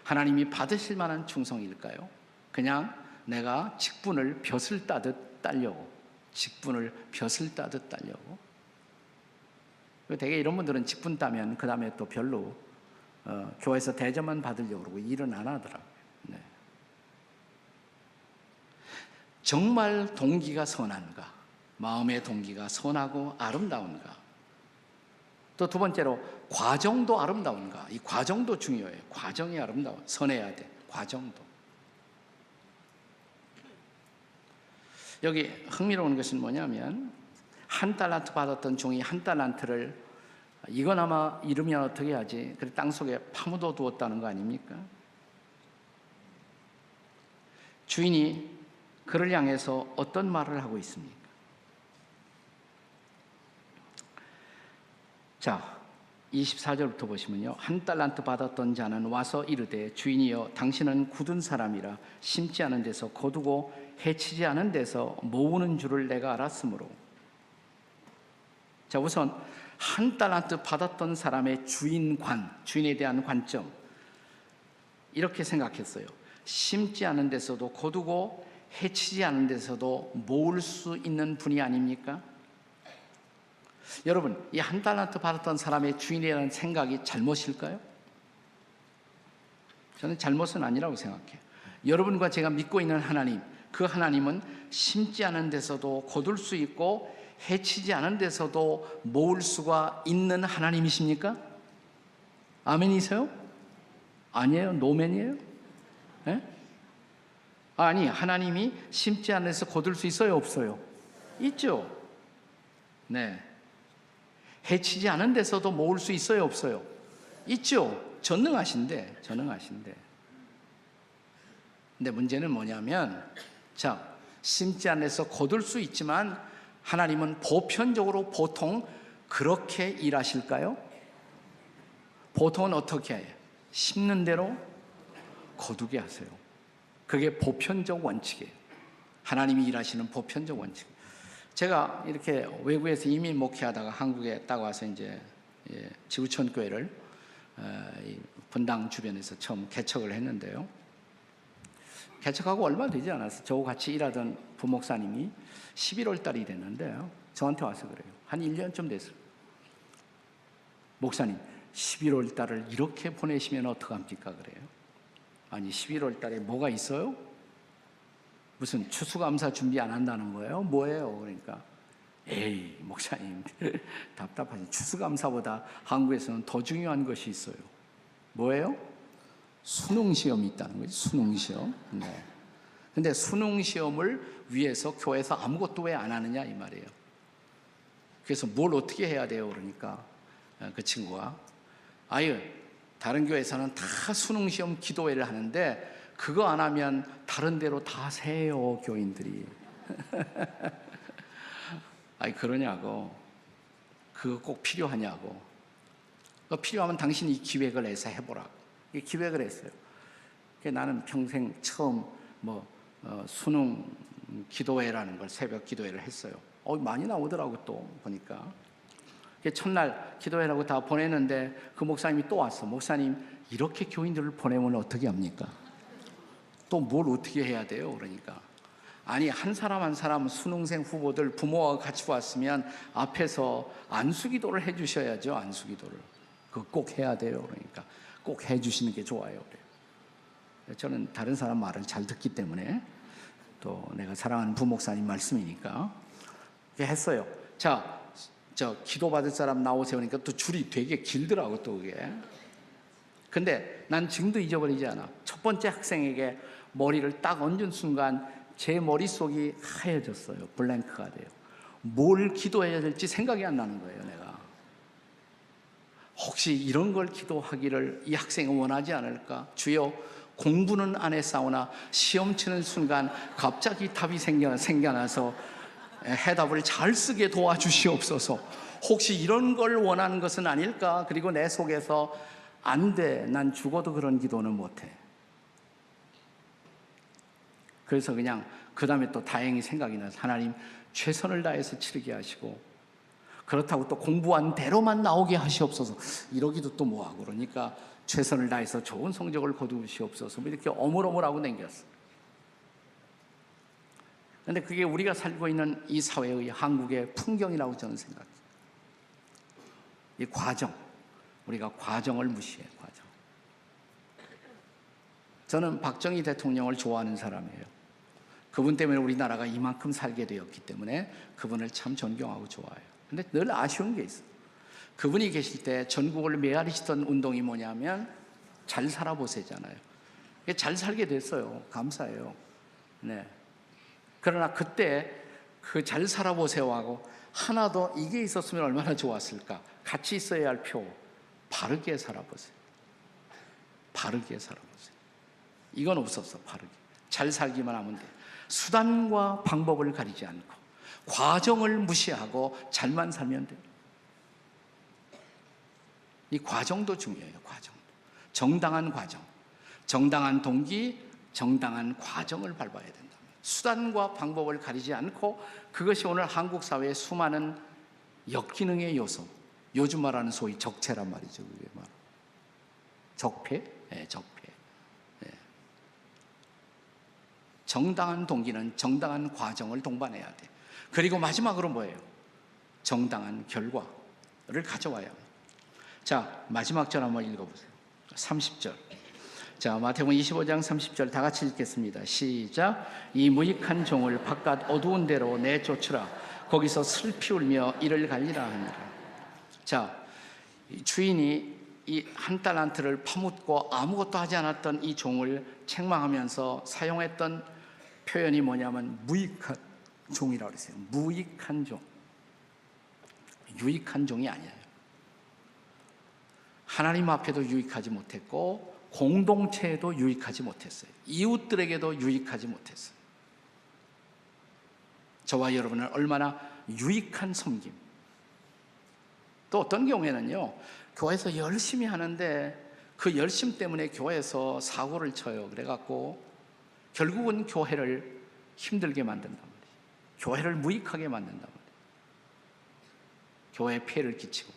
하나님이 받으실 만한 충성일까요? 그냥 내가 직분을 벼슬 따듯 따려고. 직분을 벼슬 따듯 따려고. 되게 이런 분들은 직분 따면 그 다음에 또 별로 교회에서 대접만 받으려고 그러고 일은 안 하더라고요. 네. 정말 동기가 선한가? 마음의 동기가 선하고 아름다운가? 또 두 번째로 과정도 아름다운가? 이 과정도 중요해요. 과정이 아름다워. 선해야 돼. 과정도. 여기 흥미로운 것은 뭐냐면 1달란트 받았던 종이 1달란트를 이건 아마 잃으면 어떻게 하지? 그래 땅속에 파묻어 두었다는 거 아닙니까? 주인이 그를 향해서 어떤 말을 하고 있습니까? 자, 24절부터 보시면요. 1달란트 받았던 자는 와서 이르되 주인이여 당신은 굳은 사람이라 심지 않은 데서 거두고 해치지 않은 데서 모으는 줄을 내가 알았으므로. 자, 우선 1달란트 받았던 사람의 주인에 대한 관점 이렇게 생각했어요. 심지 않은 데서도 거두고 해치지 않은 데서도 모을 수 있는 분이 아닙니까? 여러분, 이 1달란트 받았던 사람의 주인이라는 생각이 잘못일까요? 저는 잘못은 아니라고 생각해요. 여러분과 제가 믿고 있는 하나님, 그 하나님은 심지 않은 데서도 거둘 수 있고 해치지 않은 데서도 모을 수가 있는 하나님이십니까? 아멘이세요? 아니에요? 노맨이에요? 네? 아니, 하나님이 심지 않은 데서 거둘 수 있어요? 없어요? 있죠? 네. 해치지 않은 데서도 모을 수 있어요? 없어요? 있죠? 전능하신데. 근데 문제는 뭐냐면, 자, 심지 않은 데서 거둘 수 있지만 하나님은 보편적으로 보통 그렇게 일하실까요? 보통은 어떻게 해요? 심는 대로 거두게 하세요. 그게 보편적 원칙이에요. 하나님이 일하시는 보편적 원칙. 제가 이렇게 외국에서 이민 목회하다가 한국에 딱 와서 이제 지구촌 교회를 분당 주변에서 처음 개척을 했는데요. 개척하고 얼마 되지 않았어요. 저하고 같이 일하던 부목사님이 11월 달이 됐는데요. 저한테 와서 그래요. 한 1년쯤 됐어요. 목사님, 11월 달을 이렇게 보내시면 어떡합니까? 그래요. 아니, 11월 달에 뭐가 있어요? 무슨 추수감사 준비 안 한다는 거예요? 뭐예요? 그러니까 에이, 목사님 답답하지. 추수감사보다 한국에서는 더 중요한 것이 있어요. 뭐예요? 수능시험이 있다는 거지. 수능시험. 네. 근데 수능시험을 위해서 교회에서 아무것도 왜 안 하느냐 이 말이에요. 그래서 뭘 어떻게 해야 돼요? 그러니까 그 친구가 아유, 다른 교회에서는 다 수능시험 기도회를 하는데 그거 안 하면 다른 데로 다 세요, 교인들이. 아니, 그러냐고. 그거 꼭 필요하냐고. 그거 필요하면 당신이 이 기획을 해서 해보라고. 이 기획을 했어요. 나는 평생 처음 수능 기도회라는 걸 새벽 기도회를 했어요. 많이 나오더라고 또 보니까. 첫날 기도회라고 다 보냈는데 그 목사님이 또 왔어. 목사님, 이렇게 교인들을 보내면 어떻게 합니까? 또 뭘 어떻게 해야 돼요? 그러니까 아니, 한 사람 한 사람 수능생 후보들 부모와 같이 왔으면 앞에서 안수기도를 해주셔야죠. 안수기도를 그거 꼭 해야 돼요. 그러니까 꼭 해주시는 게 좋아요. 그래요. 저는 다른 사람 말을 잘 듣기 때문에, 또 내가 사랑하는 부목사님 말씀이니까 했어요. 자, 저 기도 받을 사람 나오세요. 그러니까 또 줄이 되게 길더라고 또 그게. 근데 난 지금도 잊어버리지 않아. 첫 번째 학생에게 머리를 딱 얹은 순간 제 머릿속이 하얘졌어요. 블랭크가 돼요. 뭘 기도해야 될지 생각이 안 나는 거예요. 내가 혹시 이런 걸 기도하기를 이 학생은 원하지 않을까? 주여, 공부는 안 했사오나 시험 치는 순간 갑자기 답이 생겨나서 해답을 잘 쓰게 도와주시옵소서. 혹시 이런 걸 원하는 것은 아닐까? 그리고 내 속에서 안 돼, 난 죽어도 그런 기도는 못해. 그래서 그냥 그 다음에 또 다행히 생각이 나서, 하나님 최선을 다해서 치르게 하시고, 그렇다고 또 공부한 대로만 나오게 하시옵소서. 이러기도 또 뭐하고, 그러니까 최선을 다해서 좋은 성적을 거두시옵소서. 이렇게 어물어물하고 댕겼어. 그런데 그게 우리가 살고 있는 이 사회의, 한국의 풍경이라고 저는 생각해요. 이 과정, 우리가 과정을 무시해. 과정. 저는 박정희 대통령을 좋아하는 사람이에요. 그분 때문에 우리나라가 이만큼 살게 되었기 때문에 그분을 참 존경하고 좋아해요. 근데 늘 아쉬운 게 있어요. 그분이 계실 때 전국을 메아리시던 운동이 뭐냐면 잘 살아보세잖아요. 잘 살게 됐어요. 감사해요. 네. 그러나 그때 그 잘 살아보세요하고 하나 더, 이게 있었으면 얼마나 좋았을까. 같이 있어야 할 표, 바르게 살아보세요. 바르게 살아보세요. 이건 없었어. 바르게 잘 살기만 하면 돼. 수단과 방법을 가리지 않고 과정을 무시하고 잘만 살면 돼요. 이 과정도 중요해요. 과정, 정당한 과정, 정당한 동기, 정당한 과정을 밟아야 된다. 수단과 방법을 가리지 않고, 그것이 오늘 한국 사회의 수많은 역기능의 요소, 요즘 말하는 소위 적폐란 말이죠. 그게 말 적폐, 적폐. 정당한 동기는 정당한 과정을 동반해야 돼. 그리고 마지막으로 뭐예요? 정당한 결과를 가져와야 합니다. 자, 마지막 절 한번 읽어보세요. 30절. 자, 마태복음 25장 30절 다 같이 읽겠습니다. 시작. 이 무익한 종을 바깥 어두운 데로 내쫓으라. 거기서 슬피 울며 이를 갈리라 하니라. 자, 주인이 이 한 달란트를 파묻고 아무것도 하지 않았던 이 종을 책망하면서 사용했던 표현이 뭐냐면 무익한 종이라고 그랬어요. 무익한 종. 유익한 종이 아니에요. 하나님 앞에도 유익하지 못했고 공동체에도 유익하지 못했어요. 이웃들에게도 유익하지 못했어요. 저와 여러분은 얼마나 유익한 섬김. 또 어떤 경우에는요, 교회에서 열심히 하는데 그 열심 때문에 교회에서 사고를 쳐요. 그래갖고 결국은 교회를 힘들게 만든단 말이에요. 교회를 무익하게 만든단 말이에요. 교회에 피해를 끼치고.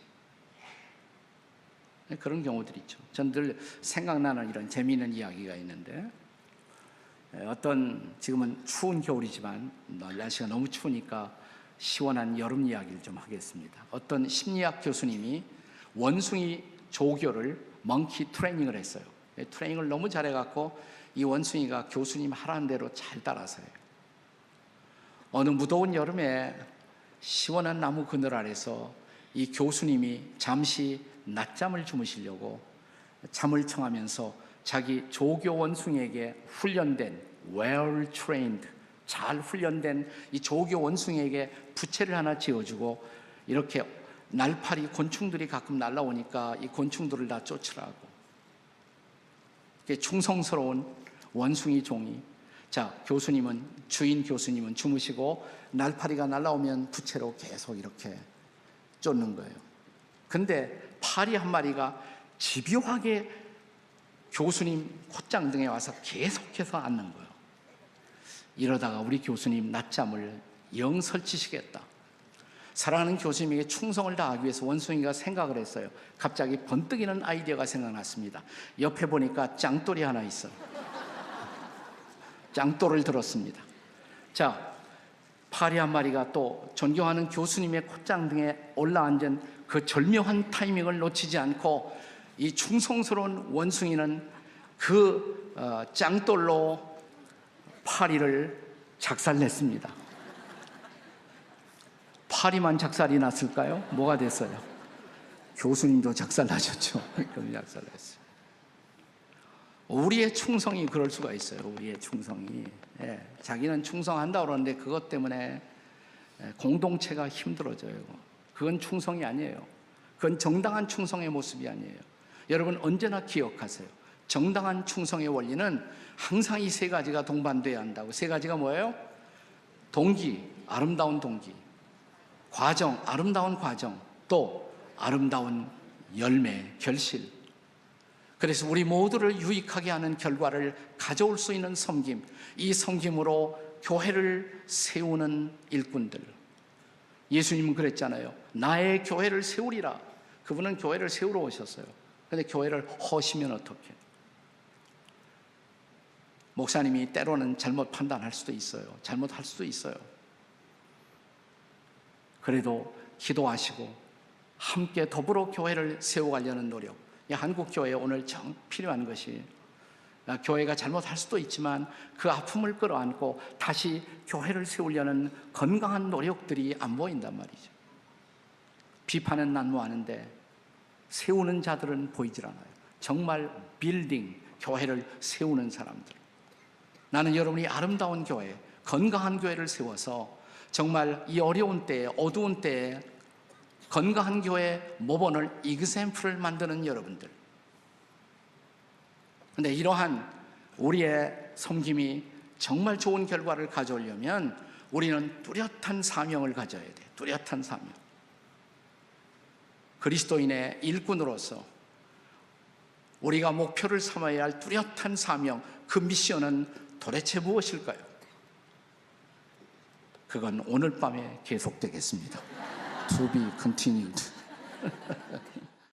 그런 경우들이 있죠. 전 늘 생각나는 이런 재미있는 이야기가 있는데, 지금은 추운 겨울이지만 날씨가 너무 추우니까 시원한 여름 이야기를 좀 하겠습니다. 어떤 심리학 교수님이 원숭이 조교를 멍키 트레이닝을 했어요. 트레이닝을 너무 잘해갖고 이 원숭이가 교수님 하라는 대로 잘 따라서 해요. 어느 무더운 여름에 시원한 나무 그늘 아래서 이 교수님이 잠시 낮잠을 주무시려고 잠을 청하면서 자기 조교 원숭이에게 훈련된, well trained, 잘 훈련된 이 조교 원숭이에게 부채를 하나 지어주고, 이렇게 날파리 곤충들이 가끔 날아오니까 이 곤충들을 다 쫓으라고. 충성스러운 원숭이 종이, 자, 주인 교수님은 주무시고 날파리가 날아오면 부채로 계속 이렇게 쫓는 거예요. 근데 파리 한 마리가 집요하게 교수님 콧장등에 와서 계속해서 앉는 거예요. 이러다가 우리 교수님 낮잠을 영 설치시겠다. 사랑하는 교수님에게 충성을 다하기 위해서 원숭이가 생각을 했어요. 갑자기 번뜩이는 아이디어가 생각났습니다. 옆에 보니까 짱돌이 하나 있어요. 짱돌을 들었습니다. 자, 파리 한 마리가 또 존경하는 교수님의 콧장 등에 올라앉은 그 절묘한 타이밍을 놓치지 않고 이 충성스러운 원숭이는 그 짱돌로 파리를 작살냈습니다. 파리만 작살이 났을까요? 뭐가 됐어요? 교수님도 작살나셨죠. 그럼 작살났어요. 우리의 충성이 그럴 수가 있어요. 우리의 충성이. 자기는 충성한다고 그러는데 그것 때문에 공동체가 힘들어져요. 그건 충성이 아니에요. 그건 정당한 충성의 모습이 아니에요. 여러분 언제나 기억하세요. 정당한 충성의 원리는 항상 이 세 가지가 동반돼야 한다고. 세 가지가 뭐예요? 동기, 아름다운 동기, 과정, 아름다운 과정, 또 아름다운 열매, 결실. 그래서 우리 모두를 유익하게 하는 결과를 가져올 수 있는 섬김, 이 섬김으로 교회를 세우는 일꾼들. 예수님은 그랬잖아요. 나의 교회를 세우리라. 그분은 교회를 세우러 오셨어요. 그런데 교회를 허시면 어떡해? 목사님이 때로는 잘못 판단할 수도 있어요. 잘못할 수도 있어요. 그래도 기도하시고 함께 더불어 교회를 세워가려는 노력. 한국 교회에 오늘 정 필요한 것이, 교회가 잘못할 수도 있지만 그 아픔을 끌어안고 다시 교회를 세우려는 건강한 노력들이 안 보인단 말이죠. 비판은 난무하는데 세우는 자들은 보이질 않아요. 정말 빌딩, 교회를 세우는 사람들. 나는 여러분이 아름다운 교회, 건강한 교회를 세워서 정말 이 어려운 때에, 어두운 때에 건강한 교회 모범을, 이그샘플을 만드는 여러분들. 그런데 이러한 우리의 섬김이 정말 좋은 결과를 가져오려면 우리는 뚜렷한 사명을 가져야 돼. 뚜렷한 사명. 그리스도인의 일꾼으로서 우리가 목표를 삼아야 할 뚜렷한 사명, 그 미션은 도대체 무엇일까요? 그건 오늘 밤에 계속되겠습니다. To be continued.